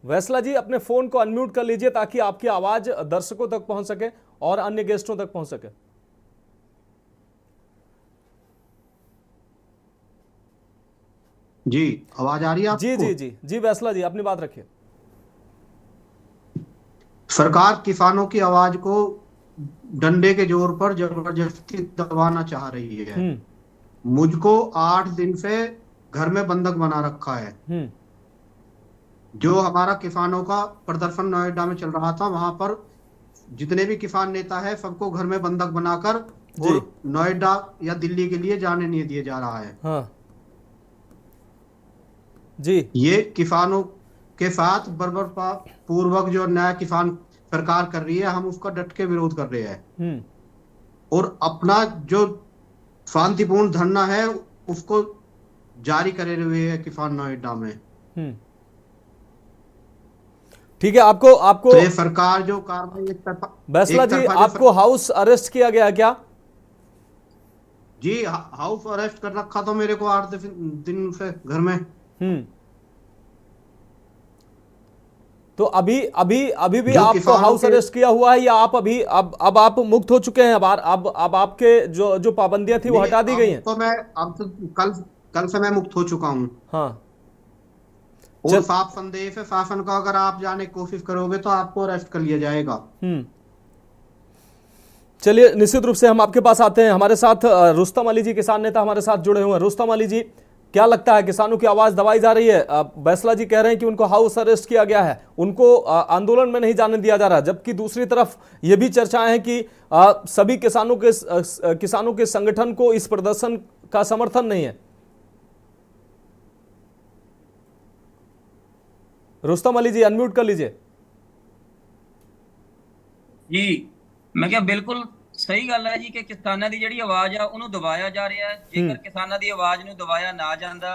बैसला जी अपने फोन को अनम्यूट कर लीजिए ताकि आपकी आवाज दर्शकों तक पहुंच सके और अन्य गेस्टों तक पहुंच सके। जी, आवाज आ रही है आपको? जी जी जी जी बैसला जी, अपनी बात रखिए। सरकार किसानों की आवाज को डंडे के जोर पर जबरदस्ती दबाना चाह रही है। मुझको 8 दिन से घर में बंधक बना रखा है। जो हमारा किसानों का प्रदर्शन नोएडा में चल रहा था, वहां पर जितने भी किसान नेता है सबको घर में बंधक बनाकर और नोएडा या दिल्ली के लिए जाने नहीं दिया जा रहा है। हाँ जी, ये किसानों के साथ बर्बर पूर्वक जो न्याय किसान सरकार कर रही है, हम उसका डट के विरोध कर रहे हैं और अपना जो शांतिपूर्ण धरना है उसको जारी करे हुए है किसान नोएडा में। ठीक है। आपको तो ये सरकार जो कार्रवाई बैसला जी, आपको हाउस अरेस्ट किया गया क्या? जी, हाउस अरेस्ट कर रखा था मेरे को 8 दिन से घर में। तो अभी भी आपको हाउस अरेस्ट किया हुआ है या आप अभी अब आप मुक्त हो चुके हैं? अब आपके जो पाबंदियां थी वो हटा दी गई हैं? तो मैं अब कल से मैं मुक्त हो चुका हूँ। हाँ, और साफ संदेश है शासन का, अगर आप जाने की कोशिश करोगे तो आपको अरेस्ट कर लिया जाएगा। चलिए, निश्चित रूप से हम आपके पास आते हैं। हमारे साथ रुस्तम अली जी, किसान नेता, हमारे साथ जुड़े हुए हैं। रुस्तम अली जी, क्या लगता है किसानों की आवाज दबाई जा रही है? बैसला जी कह रहे हैं कि उनको हाउस अरेस्ट किया गया है, उनको आंदोलन में नहीं जाने दिया जा रहा, जबकि दूसरी तरफ ये भी चर्चाएं हैं कि सभी किसानों के संगठन को इस प्रदर्शन का समर्थन नहीं है। रुस्तम अली जी, अनम्यूट कर लीजिए। जी, मैं क्या ਬਿਲਕੁਲ ਸਹੀ ਗੱਲ ਹੈ ਜੀ ਕਿ ਕਿਸਾਨਾਂ ਦੀ ਜਿਹੜੀ ਆਵਾਜ਼ ਆ ਉਹਨੂੰ ਦਬਾਇਆ ਜਾ ਰਿਹਾ ਹੈ। ਜੇਕਰ ਕਿਸਾਨਾਂ ਦੀ ਆਵਾਜ਼ ਨੂੰ ਦਬਾਇਆ ਨਾ ਜਾਂਦਾ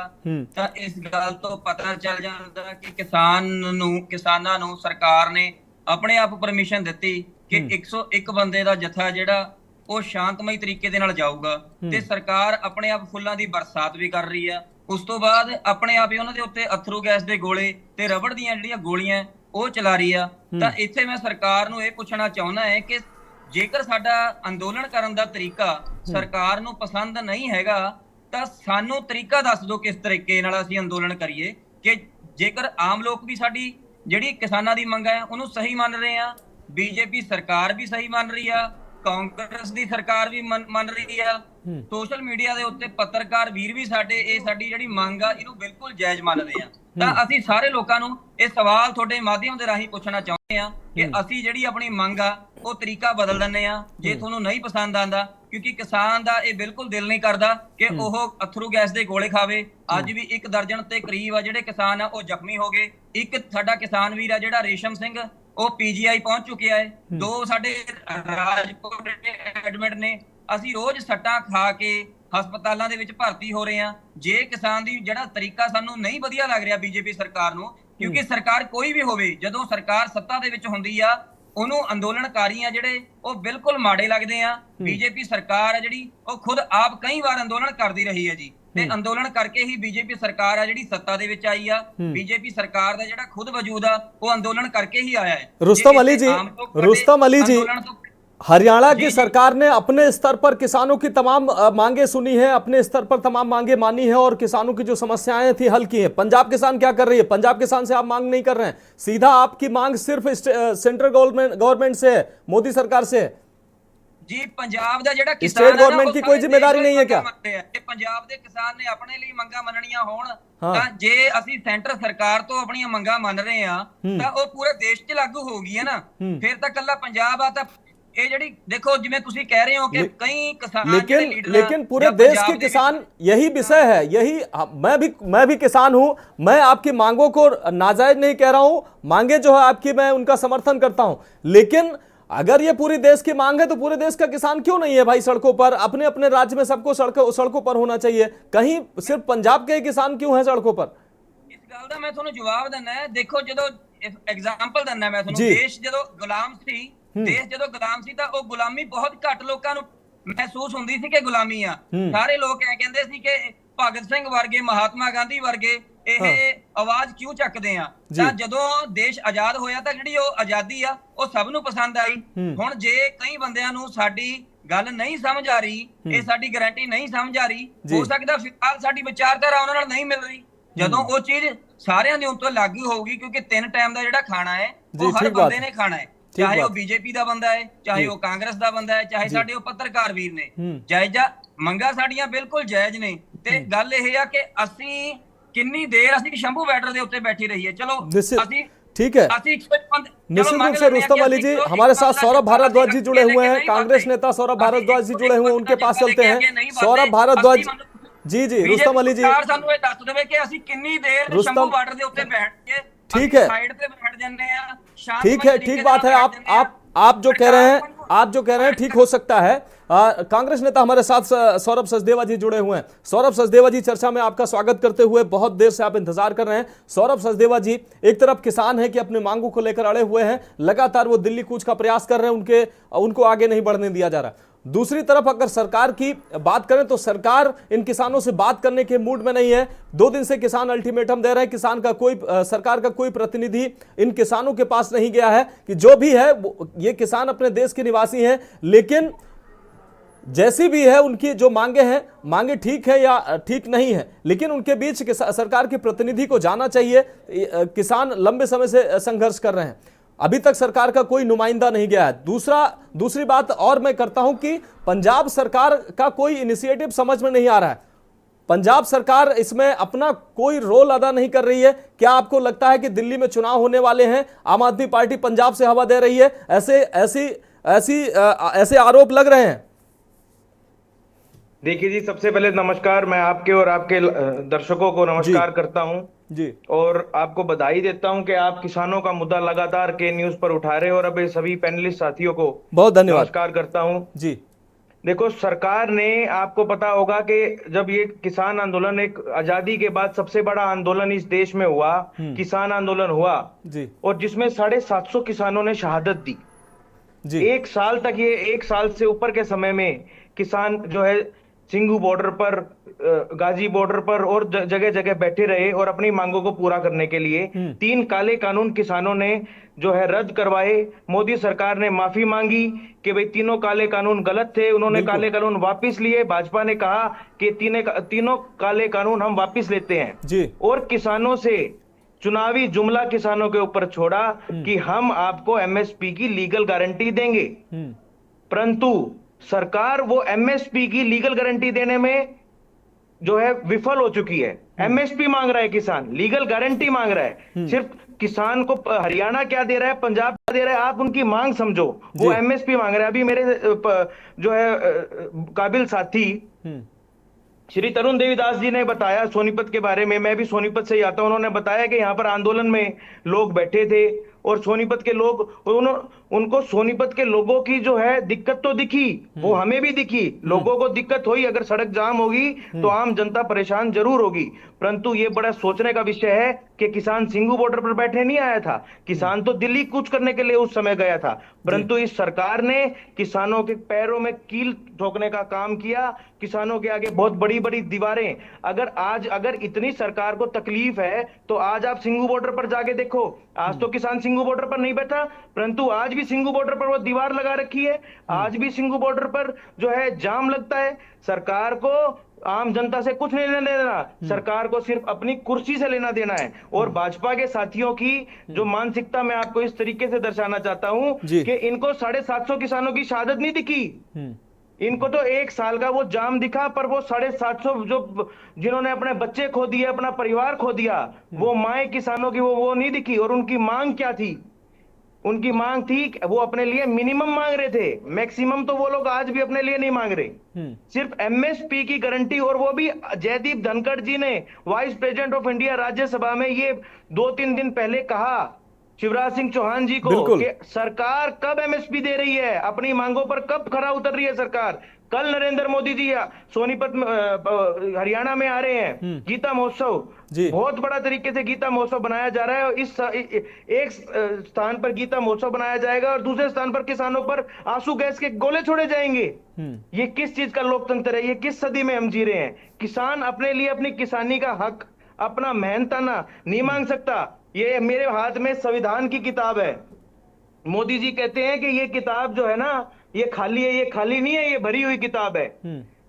ਤਾਂ ਇਸ ਗੱਲ ਤੋਂ ਪਤਾ ਚੱਲ ਜਾਂਦਾ ਕਿ ਕਿਸਾਨਾਂ ਨੂੰ ਸਰਕਾਰ ਨੇ ਆਪਣੇ ਆਪ ਪਰਮਿਸ਼ਨ ਦਿੱਤੀ ਕਿ 101 ਬੰਦੇ ਦਾ ਜਥਾ ਜਿਹੜਾ ਉਹ ਸ਼ਾਂਤਮਈ ਤਰੀਕੇ ਦੇ ਨਾਲ ਜਾਊਗਾ ਤੇ ਸਰਕਾਰ ਆਪਣੇ ਆਪ ਫੁੱਲਾਂ ਦੀ ਬਰਸਾਤ ਵੀ ਕਰ ਰਹੀ ਆ। ਉਸ ਤੋਂ ਬਾਅਦ ਆਪਣੇ ਆਪ ਹੀ ਉਹਨਾਂ ਦੇ ਉੱਤੇ ਅਥਰੂ ਗੈਸ ਦੇ ਗੋਲੇ ਤੇ ਰਬੜ ਦੀਆਂ ਜਿਹੜੀਆਂ ਗੋਲੀਆਂ ਉਹ ਚਲਾ ਰਹੀ ਆ। ਤਾਂ ਇੱਥੇ ਮੈਂ ਸਰਕਾਰ ਨੂੰ ਇਹ ਪੁੱਛਣਾ ਚਾਹੁੰਦਾ ਹੈ ਕਿ ਜੇਕਰ ਸਾਡਾ ਅੰਦੋਲਨ ਕਰਨ ਦਾ ਤਰੀਕਾ ਸਰਕਾਰ ਨੂੰ ਪਸੰਦ ਨਹੀਂ ਹੈਗਾ ਤਾਂ ਸਾਨੂੰ ਤਰੀਕਾ ਦੱਸ ਦਿਓ ਕਿਸ ਤਰੀਕੇ ਨਾਲ ਅਸੀਂ ਅੰਦੋਲਨ ਕਰੀਏ ਕਿ ਜੇਕਰ ਆਮ ਲੋਕ ਵੀ ਸਾਡੀ ਜਿਹੜੀ ਕਿਸਾਨਾਂ ਦੀ ਮੰਗ ਹੈ ਉਹਨੂੰ ਸਹੀ ਮੰਨ ਰਹੇ ਆ, ਬੀਜੇਪੀ ਸਰਕਾਰ ਵੀ ਸਹੀ ਮੰਨ ਰਹੀ ਆ, ਕਾਂਗਰਸ ਦੀ ਸਰਕਾਰ ਵੀ ਮੰਨ ਰਹੀ ਆ, ਸੋਸ਼ਲ ਮੀਡੀਆ ਦੇ ਉੱਤੇ ਪੱਤਰਕਾਰ ਵੀਰ ਵੀ ਸਾਡੀ ਜਿਹੜੀ ਮੰਗ ਆ ਇਹਨੂੰ ਬਿਲਕੁਲ ਜਾਇਜ਼ ਮੰਨਦੇ ਆ। ਤਾਂ ਅਸੀਂ ਸਾਰੇ ਲੋਕਾਂ ਨੂੰ ਇਹ ਸਵਾਲ ਤੁਹਾਡੇ ਮਾਧਿਅਮ ਦੇ ਰਾਹੀਂ ਪੁੱਛਣਾ ਚਾਹੁੰਦੇ ਆ ਕਿ ਅਸੀਂ ਜਿਹੜੀ ਆਪਣੀ ਮੰਗ ਆ ਉਹ ਤਰੀਕਾ ਬਦਲ ਦਿੰਨੇ ਆ ਜੇ ਤੁਹਾਨੂੰ ਨਹੀਂ ਪਸੰਦ ਆਂਦਾ, ਕਿਉਂਕਿ ਕਿਸਾਨ ਦਾ ਇਹ ਬਿਲਕੁਲ ਦਿਲ ਨਹੀਂ ਕਰਦਾ ਕਿ ਉਹ ਅਥਰੂ ਗੈਸ ਦੇ ਗੋਲੇ ਖਾਵੇ। ਅੱਜ ਵੀ 1 ਦਰਜਨ ਤੇ ਕਰੀਬ ਆ ਜਿਹੜੇ ਕਿਸਾਨ ਆ ਉਹ ਜ਼ਖਮੀ ਹੋ ਗਏ। ਇੱਕ ਸਾਡਾ ਕਿਸਾਨ ਵੀਰ ਆ ਜਿਹੜਾ ਰੇਸ਼ਮ ਸਿੰਘ ਉਹ PGI ਪਹੁੰਚ ਚੁੱਕਿਆ ਹੈ। 2 ਸਾਡੇ ਰਾਜਕੋਟ ਐਡਮਿਟ ਨੇ। ਅਸੀਂ ਰੋਜ਼ ਸੱਟਾਂ ਖਾ ਕੇ ਹਸਪਤਾਲਾਂ ਦੇ ਵਿੱਚ ਭਰਤੀ ਹੋ ਰਹੇ ਆ। ਜੇ ਕਿਸਾਨ ਦੀ ਜਿਹੜਾ ਤਰੀਕਾ ਸਾਨੂੰ ਨਹੀਂ ਵਧੀਆ ਲੱਗ ਰਿਹਾ ਬੀਜੇਪੀ ਸਰਕਾਰ ਨੂੰ, ਕਿਉਂਕਿ ਸਰਕਾਰ ਕੋਈ ਵੀ ਹੋਵੇ, ਜਦੋਂ ਸਰਕਾਰ ਸੱਤਾ ਦੇ ਵਿੱਚ ਹੁੰਦੀ ਆ ਉਹਨੂੰ ਅੰਦੋਲਨਕਾਰੀ ਆ ਜਿਹੜੇ ਉਹ ਬਿਲਕੁਲ ਮਾੜੇ ਲੱਗਦੇ ਆ। ਬੀਜੇਪੀ ਸਰਕਾਰ ਆ ਜਿਹੜੀ ਉਹ ਖੁਦ ਆਪ ਕਈ ਵਾਰ ਅੰਦੋਲਨ ਕਰਦੀ ਰਹੀ ਹੈ ਜੀ, ਤੇ ਅੰਦੋਲਨ ਕਰਕੇ ਹੀ ਬੀਜੇਪੀ ਸਰਕਾਰ ਆ ਜਿਹੜੀ ਸੱਤਾ ਦੇ ਵਿੱਚ ਆਈ ਆ। ਬੀਜੇਪੀ ਸਰਕਾਰ ਦਾ ਜਿਹੜਾ ਖੁਦ ਵਜੂਦ ਆ ਉਹ ਅੰਦੋਲਨ ਕਰਕੇ ही आया है। रुस्तम अली जी, हरियाणा की सरकार ने अपने स्तर पर किसानों की तमाम मांगे सुनी है, अपने स्तर पर तमाम मांगे मानी है और किसानों की जो समस्याएं थी हल की है। पंजाब किसान क्या कर रही है? पंजाब किसान से आप मांग नहीं कर रहे हैं, सीधा आपकी मांग सिर्फ सेंट्रल गवर्नमेंट से है, मोदी सरकार से है जी। पंजाब ਦਾ ਜਿਹੜਾ किसान स्टेट गवर्नमेंट की कोई जिम्मेदारी नहीं है क्या? पंजाब ਦੇ ਕਿਸਾਨ ਨੇ ਆਪਣੇ ਲਈ ਮੰਗਾਂ ਮੰਨਣੀਆਂ ਹੋਣ ਤਾਂ ਜੇ ਅਸੀਂ ਸੈਂਟਰ ਸਰਕਾਰ ਤੋਂ ਆਪਣੀਆਂ ਮੰਗਾਂ ਮੰਨ ਰਹੇ ਆ ਤਾਂ ਉਹ ਪੂਰੇ ਦੇਸ਼ 'ਚ ਲਾਗੂ ਹੋਗੀ ਹੈ ਨਾ। ਫਿਰ ਤਾਂ ਕੱਲਾ ਪੰਜਾਬ ਆ ਤਾਂ ये जड़ी देखो जिवें तुसी कह रहे हो कि कई किसान लेकिन पूरे देश के किसान, यही विषय है, यही मैं भी किसान हूं, मैं आपकी मांगों को नाजायज नहीं कह रहा हूं, मांगे जो है आपकी मैं उनका समर्थन करता हूं, लेकिन अगर ये पूरी देश की मांग है तो पूरे देश का किसान क्यों नहीं है भाई सड़कों पर? अपने अपने राज्य में सबको सड़कों पर होना चाहिए, कहीं सिर्फ पंजाब के किसान क्यों है सड़कों पर? इस गल दा मैं तुहानू जवाब देना है। देखो जदों एग्जांपल देना मैं तुहानू, देश जदों गुलाम सी, देश जदों गुलाम सी ਤਾਂ ਉਹ ਗੁਲਾਮੀ ਬਹੁਤ ਘੱਟ ਲੋਕਾਂ ਨੂੰ ਮਹਿਸੂਸ ਹੁੰਦੀ ਸੀ ਕਿ ਗੁਲਾਮੀ ਆ। ਸਾਰੇ ਲੋਕ ਐ ਕਹਿੰਦੇ ਸੀ ਕਿ ਭਗਤ ਸਿੰਘ ਵਰਗੇ, ਮਹਾਤਮਾ ਗਾਂਧੀ ਵਰਗੇ ਇਹ ਆਵਾਜ਼ ਕਿਉਂ ਚੱਕਦੇ ਆ। ਤਾਂ ਜਦੋਂ ਦੇਸ਼ ਆਜ਼ਾਦ ਹੋਇਆ ਤਾਂ ਜਿਹੜੀ ਉਹ ਆਜ਼ਾਦੀ ਆ ਉਹ ਸਭ ਨੂੰ ਪਸੰਦ ਆਈ। ਹੁਣ ਜੇ ਕਈ ਬੰਦਿਆਂ ਨੂੰ ਸਾਡੀ ਗੱਲ ਨਹੀਂ ਸਮਝ ਆ ਰਹੀ, ਇਹ ਸਾਡੀ ਗਾਰੰਟੀ ਨਹੀਂ ਸਮਝ ਆ ਰਹੀ, ਹੋ ਸਕਦਾ ਫਿਲਹਾਲ ਸਾਡੀ ਵਿਚਾਰਧਾਰਾ ਉਹਨਾਂ ਨਾਲ ਨਹੀਂ ਮਿਲ ਰਹੀ। ਜਦੋਂ ਉਹ ਚੀਜ਼ ਸਾਰਿਆਂ ਦੇ ਉੱਤੇ ਲਾਗੂ ਹੋਊਗੀ, ਕਿਉਂਕਿ 3 ਟਾਈਮ ਦਾ ਜਿਹੜਾ ਖਾਣਾ ਹੈ ਉਹ ਹਰ ਬੰਦੇ ਨੇ ਖਾਣਾ ਹੈ, ਚਾਹੇ ਉਹ ਬੀਜੇਪੀ ਦਾ ਬੰਦਾ ਹੈ, ਚਾਹੇ ਉਹ ਕਾਂਗਰਸ ਦਾ ਬੰਦਾ ਹੈ, ਚਾਹੇ ਸਾਡੇ ਉਹ ਪੱਤਰਕਾਰ ਵੀਰ ਨੇ। ਜਾਇਜ਼ਾ ਮੰਗਾ ਸਾਡੀਆਂ ਬਿਲਕੁਲ ਜਾਇਜ਼ ਨੇ, ਤੇ ਗੱਲ ਇਹ ਆ ਕਿ ਅਸੀਂ कितनी देर ਅਸੀਂ शंभू बॉर्डर ਦੇ ਉੱਤੇ बैठी रही है। चलो ਅਸੀਂ ठीक है, निश्चित रूप से रुस्तम अली जी, हमारे साथ सौरभ भारद्वाज जी जुड़े हुए हैं, कांग्रेस नेता सौरभ भारद्वाज जी जुड़े हुए हैं, उनके पास चलते हैं। सौरभ भारद्वाज जी, रुस्तम अली जी, ਸਾਨੂੰ ਇਹ ਦੱਸ ਦੇਵੇ ਕਿ ਅਸੀਂ ਕਿੰਨੀ ਦੇਰ शंभू बॉर्डर ਦੇ ਉੱਤੇ बैठ के ठीक है, साइड पे बैठ जाते हैं। ठीक है, ठीक बात है। आप जो कह रहे हैं ठीक हो सकता है। कांग्रेस नेता हमारे साथ सौरभ सचदेवा जी जुड़े हुए हैं। सौरभ सचदेवा जी, चर्चा में आपका स्वागत करते हुए, बहुत देर से आप इंतजार कर रहे हैं। सौरभ सचदेवा जी, एक तरफ किसान है कि अपने मांगों को लेकर अड़े हुए हैं, लगातार वो दिल्ली कूच का प्रयास कर रहे हैं, उनको आगे नहीं बढ़ने दिया जा रहा। दूसरी तरफ अगर सरकार की बात करें तो सरकार इन किसानों से बात करने के मूड में नहीं है। 2 दिन से किसान अल्टीमेटम दे रहे हैं, सरकार का कोई प्रतिनिधि इन किसानों के पास नहीं गया है कि जो भी है ये किसान अपने देश के निवासी हैं, लेकिन जैसी भी है उनकी जो मांगे ठीक है या ठीक नहीं है, लेकिन उनके बीच सरकार के प्रतिनिधि को जाना चाहिए। किसान लंबे समय से संघर्ष कर रहे हैं, अभी तक सरकार का कोई नुमाइंदा नहीं गया है। दूसरी बात और मैं करता हूं कि पंजाब सरकार का कोई इनिशिएटिव समझ में नहीं आ रहा है। पंजाब सरकार इसमें अपना कोई रोल अदा नहीं कर रही है। क्या आपको लगता है कि दिल्ली में चुनाव होने वाले हैं, आम आदमी पार्टी पंजाब से हवा दे रही है? ऐसे आरोप लग रहे हैं। देखिए जी, सबसे पहले नमस्कार, मैं आपके और आपके दर्शकों को नमस्कार करता हूं जी, और आपको बधाई देता हूं कि आप किसानों का मुद्दा लगातार के न्यूज पर उठा रहे हो, और अब सभी पैनलिस्ट साथियों को बहुत धन्यवाद, नमस्कार करता हूं जी। देखो, सरकार ने, आपको पता होगा कि जब ये किसान आंदोलन एक आजादी के बाद सबसे बड़ा आंदोलन इस देश में हुआ, किसान आंदोलन हुआ जी, और जिसमें 750 किसानों ने शहादत दी जी। 1 साल तक, ये 1 साल से ऊपर के समय में किसान जो है सिंघू बॉर्डर पर, गाजी बॉर्डर पर और जगह जगह बैठे रहे और अपनी मांगों को पूरा करने के लिए 3 काले कानून किसानों ने जो है रद्द करवाए। मोदी सरकार ने माफी मांगी कि भाई तीनों काले कानून गलत थे, उन्होंने काले कानून वापस लिए। भाजपा ने कहा कि तीनों काले कानून हम वापस लेते हैं जी, और किसानों से चुनावी जुमला किसानों के ऊपर छोड़ा कि हम आपको एमएसपी की लीगल गारंटी देंगे, परंतु सरकार वो एमएसपी की लीगल गारंटी देने में जो है विफल हो चुकी है। एमएसपी मांग रहा है किसान, लीगल गारंटी मांग रहा है। सिर्फ किसान को हरियाणा क्या दे रहा है, पंजाब क्या दे रहा है, आप उनकी मांग समझो। वो एमएसपी मांग रहा है। अभी मेरे जो है काबिल साथी श्री तरुण देवीदास जी ने बताया सोनीपत के बारे में, मैं भी सोनीपत से ही आता हूं। उन्होंने बताया कि यहाँ पर आंदोलन में लोग बैठे थे और सोनीपत के लोग उनको सोनीपत के लोगों की जो है दिक्कत तो दिखी, वो हमें भी दिखी, लोगों को दिक्कत हुई, अगर सड़क जाम होगी तो आम जनता परेशान जरूर होगी। परंतु ये बड़ा सोचने का विषय है कि किसान सिंघू बॉर्डर पर बैठे नहीं आया था, किसान तो दिल्ली कूच करने के लिए उस समय गया था। परंतु इस सरकार ने किसानों के पैरों में कील ठोकने का काम किया, किसानों के आगे बहुत बड़ी बड़ी दीवारें। अगर इतनी सरकार को तकलीफ है तो आज आप सिंघू बॉर्डर पर जाके देखो, आज तो किसान सिंघू बॉर्डर पर नहीं बैठा, परंतु आज भी सिंघू बॉर्डर पर वो दीवार लगा रखी है, आज भी सिंघू बॉर्डर पर जो है जाम लगता है। सरकार को आम जनता से कुछ नहीं लेना देना, सरकार को सिर्फ अपनी कुर्सी से लेना देना है। और भाजपा के साथियों की जो मानसिकता मैं आपको इस तरीके से दर्शाना चाहता हूं कि इनको 750 किसानों की शहादत नहीं दिखी, इनको तो 1 साल का वो जाम दिखा, पर वो 750 जो जिन्होंने अपने बच्चे खो दिए, अपना परिवार खो दिया, वो माए किसानों की वो नहीं दिखी। और उनकी मांग क्या थी? उनकी मांग थी, वो अपने लिए मिनिमम मांग रहे थे, मैक्सिमम तो वो लोग आज भी अपने लिए नहीं मांग रहे, सिर्फ एमएसपी की गारंटी। और वो भी जयदीप धनखड़ जी ने vice president of India Rajya Sabha में ये 2-3 दिन पहले कहा शिवराज सिंह चौहान जी को कि सरकार कब एमएसपी दे रही है, अपनी मांगों पर कब खरा उतर रही है सरकार। कल नरेंद्र मोदी जी सोनीपत में हरियाणा में आ रहे हैं, गीता महोत्सव, बहुत बड़ा तरीके से गीता महोत्सव बनाया जा रहा है। और इस एक स्थान पर गीता महोत्सव बनाया जाएगा और दूसरे स्थान पर किसानों पर आंसू गैस के गोले छोड़े जाएंगे। ये किस चीज का लोकतंत्र है? ये किस सदी में हम जी रहे हैं? किसान अपने लिए अपनी किसानी का हक, अपना मेहनताना नहीं मांग सकता। ये मेरे हाथ में संविधान की किताब है, मोदी जी कहते हैं कि ये किताब जो है ना ये खाली है, ये खाली नहीं है, ये भरी हुई किताब है।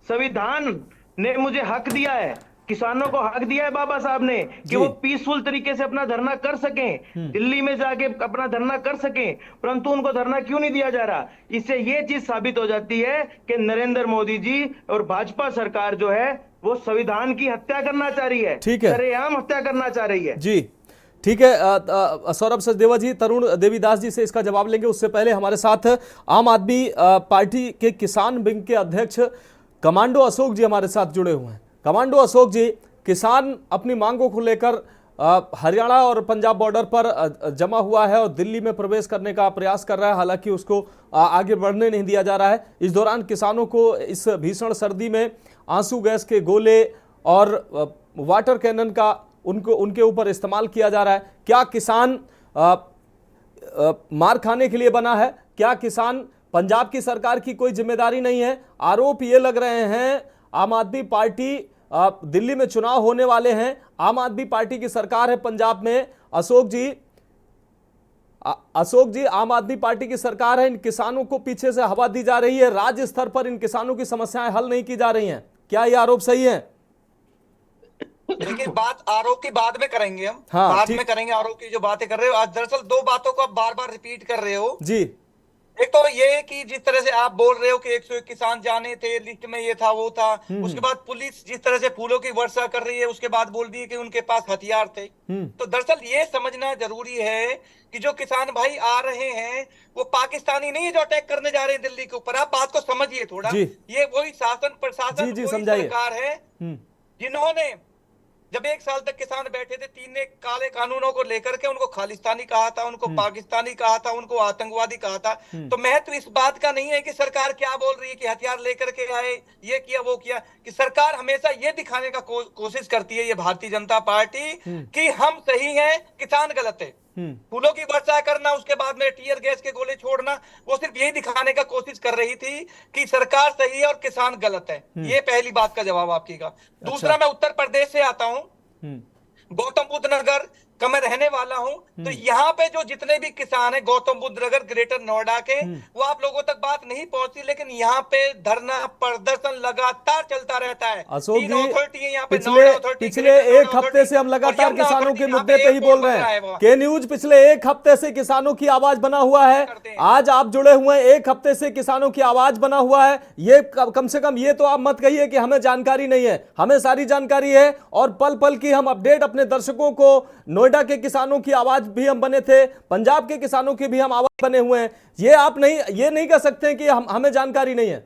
संविधान ने मुझे हक दिया है, किसानों को हक दिया है बाबा साहब ने कि वो पीसफुल तरीके से अपना धरना कर सकें, दिल्ली में जाके अपना धरना कर सकें, परंतु उनको धरना क्यों नहीं दिया जा रहा? इससे ये चीज साबित हो जाती है कि नरेंद्र मोदी जी और भाजपा सरकार जो है वो संविधान की हत्या करना चाह रही है, सरेआम हत्या करना चाह रही है। जी ठीक है, सौरभ सचदेवा जी, तरुण देवीदास जी से इसका जवाब लेंगे। उससे पहले हमारे साथ आम आदमी पार्टी के किसान विंग के अध्यक्ष कमांडो अशोक जी हमारे साथ जुड़े हुए हैं। कमांडो अशोक जी, किसान अपनी मांगों को लेकर हरियाणा और पंजाब बॉर्डर पर जमा हुआ है और दिल्ली में प्रवेश करने का प्रयास कर रहा है, हालांकि उसको आगे बढ़ने नहीं दिया जा रहा है। इस दौरान किसानों को इस भीषण सर्दी में आंसू गैस के गोले और वाटर कैनन का उनके ऊपर इस्तेमाल किया जा रहा है। क्या किसान मार खाने के लिए बना है? क्या किसान पंजाब की सरकार की कोई जिम्मेदारी नहीं है? आरोप ये लग रहे हैं, आम आदमी पार्टी दिल्ली में चुनाव होने वाले हैं, आम आदमी पार्टी की सरकार है पंजाब में। अशोक जी, आम आदमी पार्टी की सरकार है, इन किसानों को पीछे से हवा दी जा रही है, राज्य स्तर पर इन किसानों की समस्याएं हल नहीं की जा रही हैं। क्या ये आरोप सही है? देखिए, बात आरोप की बाद में करेंगे हम, बाद में करेंगे आरोप की जो बातें कर रहे हो। आज दरअसल 2 बातों को आप बार बार रिपीट कर रहे हो जी। एक तो ये कि जिस तरह से आप बोल रहे हो कि 101 किसान जाने थे, लिस्ट में ये था वो था, उसके बाद पुलिस जिस तरह से फूलों की वर्षा कर रही है, उसके बाद बोल दी कि उनके पास हथियार थे। तो दरअसल ये समझना जरूरी है कि जो किसान भाई आ रहे हैं वो पाकिस्तानी नहीं है जो अटैक करने जा रहे हैं दिल्ली के ऊपर। आप बात को समझिए थोड़ा, ये वही शासन प्रशासन वही सरकार है जिन्होंने जब 1 साल तक किसान बैठे थे 3 ने काले कानूनों को लेकर के उनको खालिस्तानी कहा था, उनको पाकिस्तानी कहा था, उनको आतंकवादी कहा था। तो महत्व इस बात का नहीं है कि सरकार क्या बोल रही है कि हथियार लेकर के आए, ये किया वो किया, कि सरकार हमेशा ये दिखाने का कोशिश करती है, ये भारतीय जनता पार्टी, कि हम सही हैं, किसान गलत है। फूलों की वर्षा करना, उसके बाद में टीयर गैस के गोले छोड़ना, वो सिर्फ यही दिखाने का कोशिश कर रही थी कि सरकार सही है और किसान गलत है। ये पहली बात का जवाब आपकीगा। दूसरा, मैं उत्तर प्रदेश से आता हूँ, गौतम बुद्ध नगर का मैं रहने वाला हूं। तो यहाँ पे जो जितने भी किसान हैं गौतम बुद्ध नगर, ग्रेटर नोएडा के, वो आप लोगों तक बात नहीं पहुंचती, लेकिन यहाँ पे धरना प्रदर्शन लगातार चलता रहता है। अशोक जी, पिछले 1 हफ्ते से हम लगातार किसानों के मुद्दे पे ही बोल रहे हैं। के न्यूज पिछले 1 हफ्ते से किसानों की आवाज बना हुआ है। आज आप जुड़े हुए हैं, 1 हफ्ते से किसानों की आवाज बना हुआ है। ये कम से कम ये तो आप मत कहिए कि हमें जानकारी नहीं है, हमें सारी जानकारी है और पल पल की हम अपडेट अपने दर्शकों को, नोएडा के किसानों की आवाज भी हम बने थे, पंजाब के किसानों की भी हम आवाज बने हुए हैं। ये आप नहीं, ये नहीं कह सकते कि हमें जानकारी नहीं है।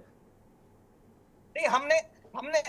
नहीं, हमने हमने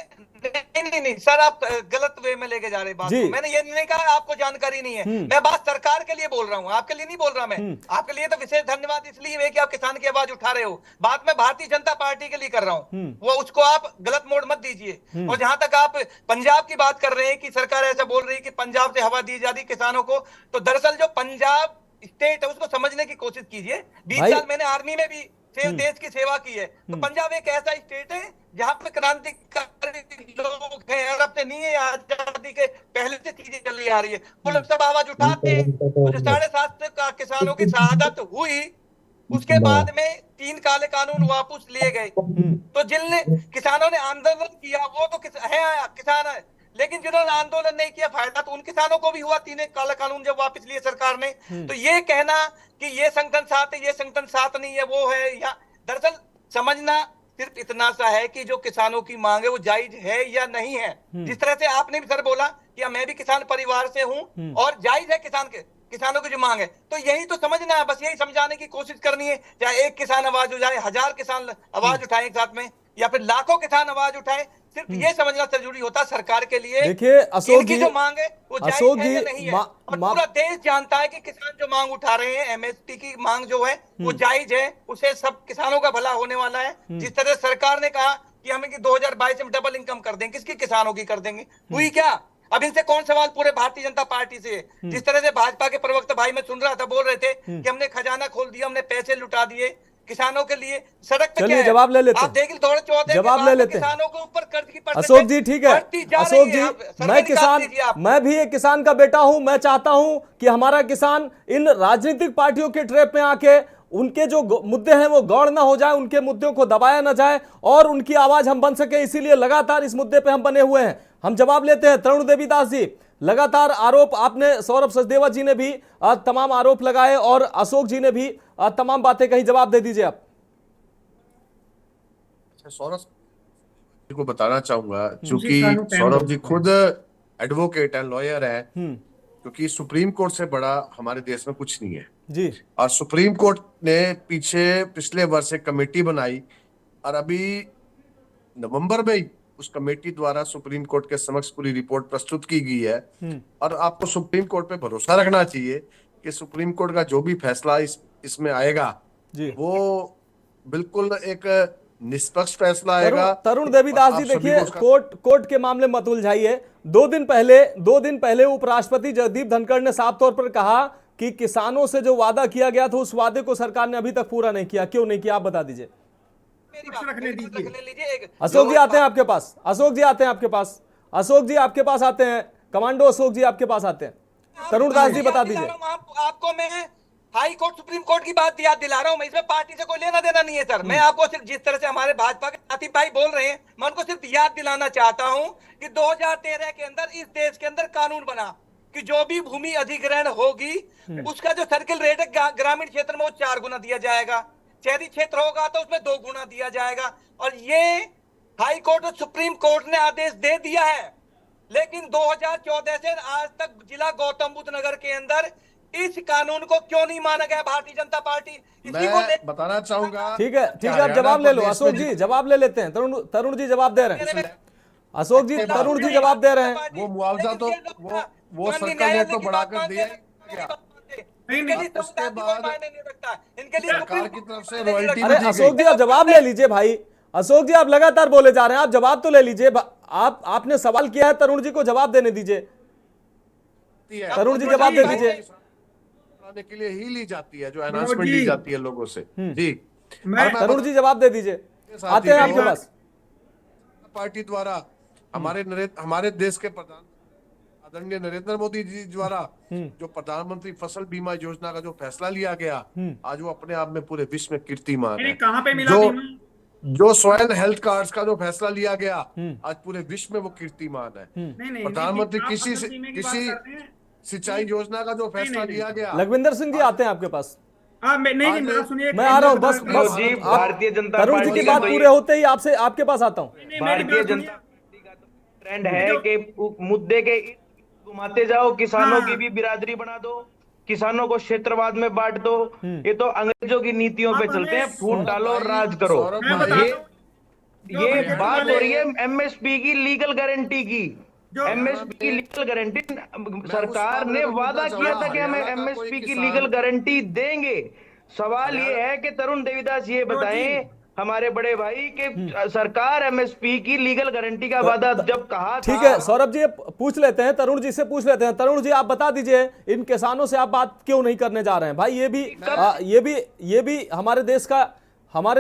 नहीं सर, आप गलत वे में लेके जा रहे बात को। मैंने ये नहीं कहा आपको जानकारी नहीं है, मैं बात सरकार के लिए बोल रहा हूँ, आपके लिए नहीं बोल रहा मैं। आपके लिए तो विशेष धन्यवाद इसलिए है कि आप किसान की आवाज उठा रहे हो, बात मैं भारतीय जनता पार्टी के लिए कर रहा हूँ, वो उसको आप गलत मोड़ मत दीजिए। और जहां तक आप पंजाब की बात कर रहे हैं कि सरकार ऐसा बोल रही है कि पंजाब से हवा दी जाती किसानों को, तो दरअसल जो पंजाब स्टेट है उसको समझने की कोशिश कीजिए। 20 साल मैंने आर्मी में भी देश की सेवा की है, तो पंजाब एक ऐसा स्टेट है जहां पे क्रांतिकारी लोग हैं, अरब से नहीं है, आजादी के पहले से चीजें चली आ रही है, वो लोग सब आवाज उठाते हैं। जो 750 का किसानों की शहादत हुई, उसके बाद में 3 काले कानून वापस लिए गए, तो जिन किसानों ने आंदोलन किया वो तो किसान है, लेकिन जिन्होंने आंदोलन नहीं किया फायदा तो उन किसानों को भी हुआ। 3 काला कानून जब वापस लिए सरकार ने, तो ये कहना कि ये संगठन साथ है, ये संगठन साथ नहीं है, वो है, या दरअसल समझना सिर्फ इतना सा है कि जो किसानों की मांग है वो जायज है या नहीं है। जिस तरह से आपने भी सर बोला कि मैं भी किसान परिवार से हूं और जायज है किसानों की जो मांग है, तो यही तो समझना है, बस यही समझाने की कोशिश करनी है। चाहे एक किसान आवाज उठाए, 1000 किसान आवाज उठाए एक साथ में, या फिर लाखों किसान आवाज उठाए, सिर्फ ये समझना जरूरी होता है सरकार के लिए। देखिए अशोक जी, जो मांग है वो जायज है या नहीं है, और पूरा देश जानता है कि किसान जो मांग उठा रहे हैं, एमएसपी की मांग जो है वो जायज है, उससे सब किसानों का भला होने वाला है। जिस तरह सरकार ने कहा कि हमें 2022 में डबल इनकम कर देंगे, किसकी किसानों की कर देंगे, हुई क्या? अब इनसे कौन सवाल पूरे भारतीय जनता पार्टी से? जिस तरह से भाजपा के प्रवक्ता भाई मैं सुन रहा था, बोल रहे थे कि हमने खजाना खोल दिया, हमने पैसे लुटा दिए किसानों के लिए, सड़क पे क्या है? जवाब ले लेते हैं, आप देखिए थोड़े चौथे जवाब ले लेते हैं किसानों के ऊपर कर्ज की परसेंटेज अशोक जी। ठीक है अशोक जी, मैं भी एक किसान का बेटा हूं, मैं चाहता हूं कि हमारा किसान इन राजनीतिक पार्टियों के ट्रैप में आके उनके जो मुद्दे हैं वो गौड़ ना हो जाए, उनके मुद्दों को दबाया ना जाए और उनकी आवाज हम बन सके, इसीलिए लगातार इस मुद्दे पे हम बने हुए हैं। हम जवाब लेते हैं। तरुण देवीदास जी, लगातार आरोप आपने, सौरभ सचदेवा जी ने भी तमाम आरोप लगाए और अशोक जी ने भी तमाम बातें कही, जवाब दे दीजिए आप। सौरभ जी को बताना चाहूंगा, चूंकि सौरभ जी खुद एडवोकेट है, लॉयर है, क्योंकि सुप्रीम कोर्ट से बड़ा हमारे देश में कुछ नहीं है जी। और सुप्रीम कोर्ट ने पिछले वर्ष एक कमेटी बनाई और अभी नवंबर में ही उस कमेटी द्वारा सुप्रीम कोर्ट के समक्ष पूरी रिपोर्ट प्रस्तुत की गई है। और आपको सुप्रीम कोर्ट पे भरोसा रखना चाहिए कि सुप्रीम कोर्ट का जो भी फैसला इसमें आएगा जी, वो बिल्कुल एक निष्पक्ष फैसला आएगा। तरुण देवीदास जी, देखिए कोर्ट के मामले मत उलझाइए। 2 दिन पहले उपराष्ट्रपति जगदीप धनखड़ ने साफ तौर पर कहा कि किसानों से जो वादा किया गया था उस वादे को सरकार ने अभी तक पूरा नहीं किया। क्यों नहीं किया, आप बता दीजिए। अशोक जी आते हैं आपके पास, अशोक जी आते हैं आपके पास, अशोक जी आपके पास आते हैं, कमांडो अशोक जी आपके पास आते हैं। तरुण दास जी बता दीजिए। आपको मैं हाई कोर्ट सुप्रीम कोर्ट की बात याद दिला रहा हूं, मैं इसमें पार्टी से कोई लेना देना नहीं है सर। मैं आपको सिर्फ जिस तरह से हमारे भाजपा के साथी भाई बोल रहे हैं, मैं उनको सिर्फ याद दिलाना चाहता हूं कि 2013 के अंदर इस देश के अंदर कानून बना कि जो भी भूमि अधिग्रहण होगी उसका जो सर्किल रेट है ग्रामीण क्षेत्र में वो 4 गुना दिया जाएगा, शहरी क्षेत्र होगा तो उसमें 2 गुना दिया जाएगा। और ये हाई कोर्ट और सुप्रीम कोर्ट ने आदेश दे दिया है, लेकिन 2014 से आज तक जिला गौतम बुद्ध नगर के अंदर इस कानून को क्यों नहीं माना गया? भारतीय जनता पार्टी इसी को बताना चाहूंगा। ठीक है आप जवाब ले लो। अशोक जी जवाब ले लेते हैं। तरुण जी जवाब दे रहे हैं। अशोक जी, तरुण जी जवाब दे रहे हैं। वो मुआवजा तो वो सरकार ने तो बढ़ाकर दिया उसके बाद इनके लिए सरकार की तरफ से रॉयल्टी। अरे अशोक जी आप जवाब ले लीजिए भाई। अशोक जी आप लगातार बोले जा रहे हैं, आप जवाब तो ले लीजिए। आपने सवाल किया है, तरुण जी को जवाब देने दीजिए। तरुण जी जवाब दे दीजिए। के लिए ही ली जाती है, जो अनाउंसमेंट ली जाती है लोगों से। जी तरुण जी जवाब दे दीजिए, आते हैं आपके पास। पार्टी द्वारा हमारे देश के प्रधान आदरणीय नरेंद्र मोदी जी द्वारा जो प्रधानमंत्री फसल बीमा योजना का जो फैसला लिया गया, आज वो अपने आप में पूरे विश्व में कीर्तिमान है। कहां पे मिला जो सॉइल हेल्थ कार्ड्स का जो फैसला लिया गया, आज पूरे विश्व में वो कीर्तिमान है। प्रधानमंत्री किसी सिंचाई योजना का जो फैसला लिया गया। लखविंदर सिंह जी आते हैं आपके पास। नहीं सुनिए, मैं आ रहा हूँ, बस भारतीय जनता तरुण जी की बात पूरे होते ही आपके पास आता हूँ। भारतीय जनता पार्टी का तो ट्रेंड है कि मुद्दे के घुमाते जाओ, किसानों की भी बिरादरी बना दो, किसानों को क्षेत्रवाद में बांट दो। ये तो अंग्रेजों की नीतियों पे चलते हैं, फूट डालो और राज करो। ये बात हो रही है एमएसपी की लीगल गारंटी की। जो एमएसपी की लीगल गारंटी सरकार ने वादा किया था कि हम एमएसपी की लीगल गारंटी देंगे। सवाल ये है कि तरुण देवीदास ये बताएं हमारे बड़े भाई कि सरकार एमएसपी की लीगल गारंटी का वादा जब कहा ठीक है सौरभ जी, पूछ लेते हैं तरुण जी से, पूछ लेते हैं। तरुण जी आप बता दीजिए, इन किसानों से आप बात क्यों नहीं करने जा रहे हैं भाई? ये भी हमारे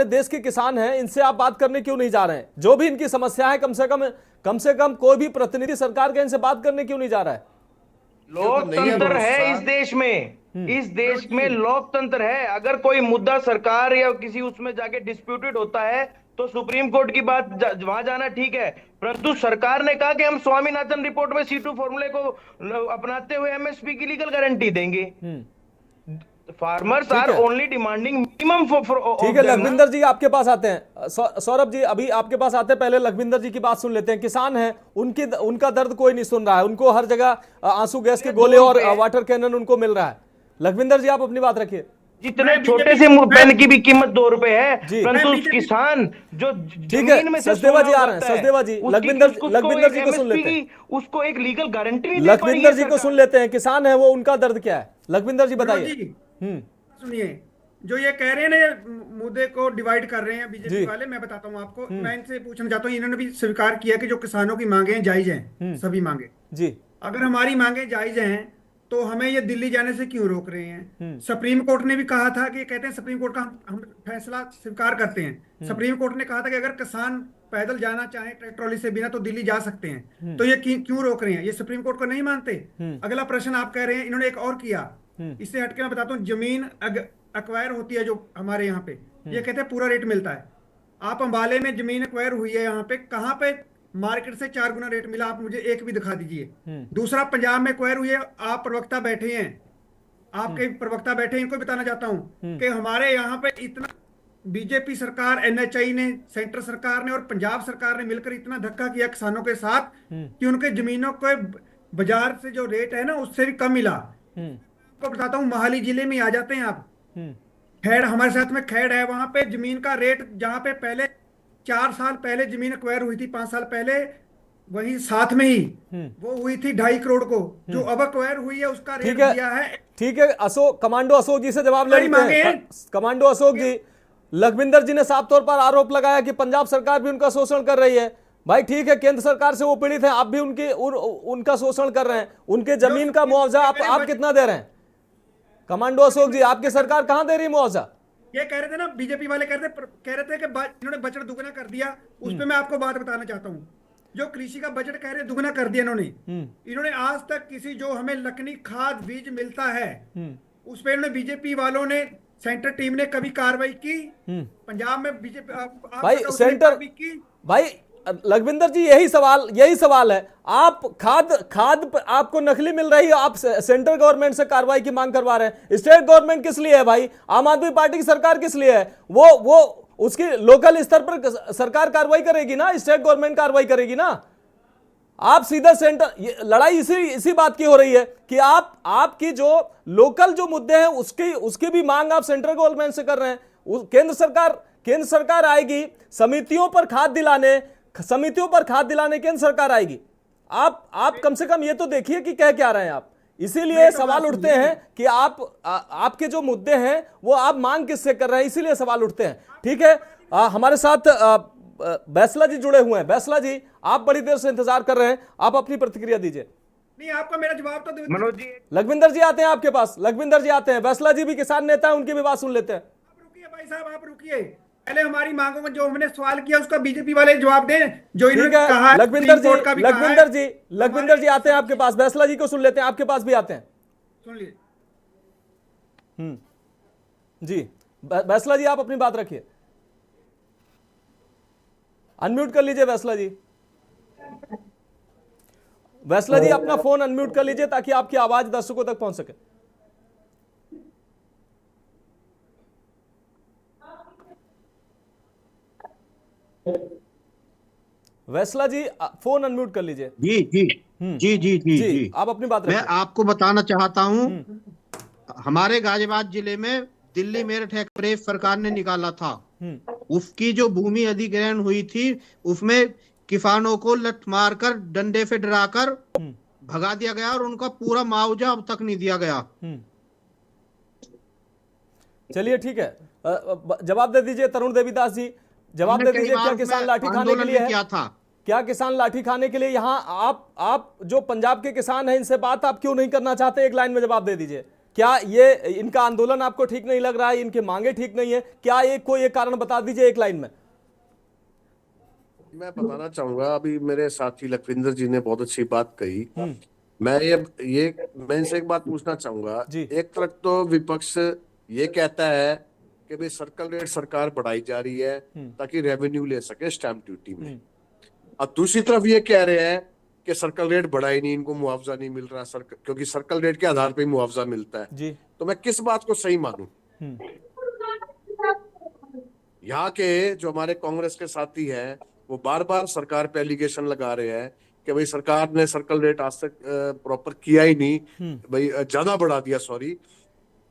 देश के किसान हैं, इनसे आप बात करने क्यों नहीं जा रहे हैं? जो भी इनकी समस्या है कम से कम कोई भी प्रतिनिधि सरकार के इनसे बात करने क्यों नहीं जा रहा है? लोकतंत्र है इस देश में, इस देश में लोकतंत्र है। अगर कोई मुद्दा सरकार या किसी उसमें जाके डिस्प्यूटेड होता है तो सुप्रीम कोर्ट की बात वहां जाना ठीक है, परंतु सरकार ने कहा कि हम स्वामीनाथन रिपोर्ट में C2 फॉर्मूले को अपनाते हुए एमएसपी की लीगल गारंटी देंगे। Farmers are only demanding minimum for. ठीक है, लखविंदर जी आपके पास आते हैं। सौरभ जी अभी आपके पास आते हैं, पहले लखविंदर जी की बात सुन लेते हैं। किसान हैं, उनका दर्द कोई नहीं सुन रहा है, उनको हर जगह आंसू गैस के गोले और वाटर कैनन उनको मिल रहा है। लखविंदर जी आप अपनी बात रखिए। जितने छोटे से पेन की भी कीमत 2 रुपए है, परंतु किसान जो जमीन में सचदेवा जी आ रहे हैं, सचदेवा जी लखविंदर जी को सुन लेते हैं, उसको एक लीगल गारंटी नहीं। लखविंदर जी को सुन लेते हैं, किसान है वो, उनका दर्द क्या है? लखविंदर जी बताइए। सुनिए, जो ये कह रहे हैं ना मुद्दे को डिवाइड कर रहे हैं बीजेपी वाले, मैं बताता हूँ आपको। मैं इनसे पूछना चाहता हूँ, इन्होंने भी स्वीकार किया कि जो किसानों की मांगे हैं जायज हैं, सभी मांगे जी। अगर हमारी मांगे जायज हैं तो हमें ये दिल्ली जाने से क्यों रोक रहे हैं? सुप्रीम कोर्ट ने भी कहा था कि, कहते हैं सुप्रीम कोर्ट का हम फैसला स्वीकार करते हैं। सुप्रीम कोर्ट ने कहा था कि अगर किसान पैदल जाना चाहे ट्रैक्टर ट्रॉली से बिना तो दिल्ली जा सकते हैं, तो ये क्यों रोक रहे हैं? ये सुप्रीम कोर्ट को नहीं मानते? अगला प्रश्न आप कह रहे हैं, इन्होंने एक और किया, इससे हटके मैं बताता हूँ। जमीन एक्वायर होती है जो हमारे यहाँ पे, ये कहते हैं पूरा रेट मिलता है। आप अंबाले में जमीन एक्वायर हुई है, यहाँ पे कहाँ पे मार्केट से 4 गुना रेट मिला? आप मुझे एक भी दिखा दीजिए। दूसरा, पंजाब में एक्वायर हुई है, आप प्रवक्ता बैठे हैं, आपके प्रवक्ता बैठे हैं, इनको बताना चाहता हूँ कि हमारे यहाँ पे इतना बीजेपी सरकार, NHI ने, सेंटर सरकार ने और पंजाब सरकार ने मिलकर इतना धक्का किया किसानों के साथ कि उनके जमीनों को बाजार से जो रेट है ना उससे भी कम मिला। आपको बताता हूँ, मोहाली जिले में आ जाते हैं आप, खेड़, हमारे साथ में खेड़ है, वहां पे जमीन का रेट जहां पे पहले 4 साल पहले जमीन एक्वायर हुई थी, 5 साल पहले, वही साथ में ही वो हुई थी 2.5 करोड़ को, जो अब एक्वायर हुई है उसका रेट दिया है। ठीक है, कमांडो अशोक जी से जवाब ले लेते हैं। कमांडो अशोक जी, लखविंदर जी ने साफ तौर पर आरोप लगाया कि पंजाब सरकार भी उनका शोषण कर रही है। भाई ठीक है, केंद्र सरकार से वो पीड़ित है, आप भी उनका शोषण कर रहे हैं। उनके जमीन का मुआवजा आप कितना दे रहे हैं? कमांडो अशोक जी, आपकी सरकार कहां दे रही है मुआवजा? ये कह रहे थे ना बीजेपी वाले, कह रहे थे कि इन्होंने बजट दुगना कर दिया। उस पे मैं आपको बात बताना चाहता हूँ, जो कृषि का बजट कह रहे हैं दुगना कर दिया इन्होंने आज तक किसी जो हमें लकड़ी खाद बीज मिलता है उस पे इन्होंने, बीजेपी वालों ने, सेंटर टीम ने कभी कार्रवाई की? पंजाब में बीजेपी भाई सेंटर की? भाई लखविंदर जी यही सवाल है। आप खाद आपको नकली मिल रही है, आप सेंट्रल गवर्नमेंट से कार्रवाई की मांग करवा रहे हैं। स्टेट गवर्नमेंट किस लिए है भाई? आम आदमी पार्टी की सरकार किस लिए है? वो उसकी लोकल स्तर पर सरकार कार्रवाई करेगी ना, स्टेट गवर्नमेंट कार्रवाई करेगी ना। आप सीधा सेंटर, लड़ाई इसी बात की हो रही है कि आपकी जो लोकल जो मुद्दे हैं उसकी भी मांग आप सेंट्रल गवर्नमेंट से कर रहे हैं। केंद्र सरकार आएगी समितियों पर खाद दिलाने केंद्र सरकार आएगी। आप कम से कम ये तो देखिए कि कह क्या रहे हैं आप। इसीलिए सवाल उठते हैं कि आपके जो मुद्दे हैं वो आप मांग किससे कर रहे हैं, इसीलिए सवाल उठते हैं। ठीक है, हमारे साथ बैसला जी जुड़े हुए हैं। बैसला जी, आप बड़ी देर से इंतजार कर रहे हैं, आप अपनी प्रतिक्रिया दीजिए। नहीं, आपका मेरा जवाब तो मनोज जी। लखविंदर जी आते हैं आपके पास, लखविंदर जी आते हैं। बैसला जी भी किसान नेता है, उनकी भी बात सुन लेते हैं। आप रुकिए भाई साहब, आप रुकिए। पहले हमारी मांगों में जो हमने सवाल किया उसका बीजेपी वाले जवाब दें, जो इन्होंने कहा। लखविंदर जी आते हैं आपके पास। बैसला जी को सुन लेते हैं, आपके पास भी आते हैं, सुन लीजिए। जी बैसला जी, आप अपनी बात रखिए, अनम्यूट कर लीजिए बैसला जी। बैसला जी अपना फोन अनम्यूट कर लीजिए ताकि आपकी आवाज दर्शकों तक पहुंच सके। वैसला जी फोन अनम्यूट कर लीजिए। जी, आप अपनी बात रखिए। मैं आपको बताना चाहता हूं, हमारे गाजियाबाद जिले में दिल्ली मेरठ एक्सप्रेस सरकार ने निकाला था। उसकी जो भूमि अधिग्रहण हुई थी उसमें किसानों को लठ मारकर डंडे से डराकर भगा दिया गया और उनका पूरा मुआवजा अब तक नहीं दिया गया। चलिए ठीक है, जवाब दे दीजिए तरुण देवीदास जी, जवाब दे दीजिए, क्या किसान लाठी खाने के लिए है? क्या था? क्या किसान लाठी खाने के लिए? यहाँ आप जो पंजाब के किसान हैं इनसे बात आप क्यों नहीं करना चाहते? एक लाइन में जवाब दे दीजिए। क्या ये इनका आंदोलन आपको ठीक नहीं लग रहा है? इनके मांगे ठीक नहीं है क्या? कोई एक कारण बता दीजिए एक लाइन में। मैं बताना चाहूंगा, अभी मेरे साथी लखविंदर जी ने बहुत अच्छी बात कही। मैं इनसे एक बात पूछना चाहूंगा। एक तरफ तो विपक्ष ये कहता है कि भाई सर्कल रेट सरकार बढ़ाई जा रही है ताकि रेवेन्यू ले सके स्टैंप ड्यूटी में, और दूसरी तरफ ये कह रहे हैं कि सर्कल रेट बढ़ाई नहीं, इनको मुआवजा नहीं मिल रहा क्योंकि सर्कल रेट के आधार पे मुआवजा मिलता है जी। तो मैं किस बात को सही मानूं? यहाँ के जो हमारे कांग्रेस के साथी हैं वो बार बार सरकार पे एलिगेशन लगा रहे हैं कि भाई सरकार ने सर्कल रेट आज तक प्रॉपर किया ही नहीं, भाई ज्यादा बढ़ा दिया, सॉरी,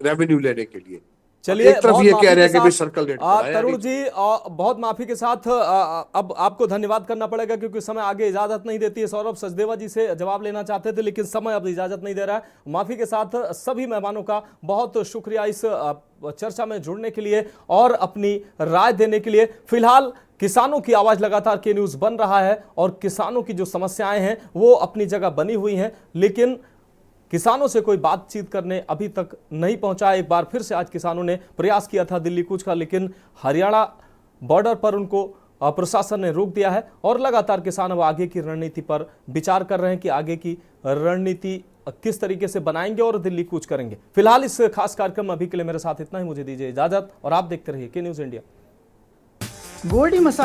रेवेन्यू लेने के लिए। चलिए, एक तरफ ये कह रहे हैं कि भाई सर्कल रेट तरुण जी बहुत माफी के साथ अब आपको धन्यवाद करना पड़ेगा क्योंकि समय आगे इजाजत नहीं देती है। सौरभ सचदेवा जी से जवाब लेना चाहते थे लेकिन समय अब इजाजत नहीं दे रहा है। माफी के साथ सभी मेहमानों का बहुत शुक्रिया इस चर्चा में जुड़ने के लिए और अपनी राय देने के लिए। फिलहाल किसानों की आवाज लगातार के न्यूज बन रहा है और किसानों की जो समस्याएं हैं वो अपनी जगह बनी हुई हैं, लेकिन किसानों से कोई बातचीत करने अभी तक नहीं पहुंचा। एक बार फिर से आज किसानों ने प्रयास किया था दिल्ली कूच का, लेकिन हरियाणा बॉर्डर पर उनको प्रशासन ने रोक दिया है और लगातार किसान अब आगे की रणनीति पर विचार कर रहे हैं कि आगे की रणनीति किस तरीके से बनाएंगे और दिल्ली कूच करेंगे। फिलहाल इस खास कार्यक्रम में अभी के लिए मेरे साथ इतना ही, मुझे दीजिए इजाजत और आप देखते रहिए के न्यूज इंडिया। गोल्डी मसाला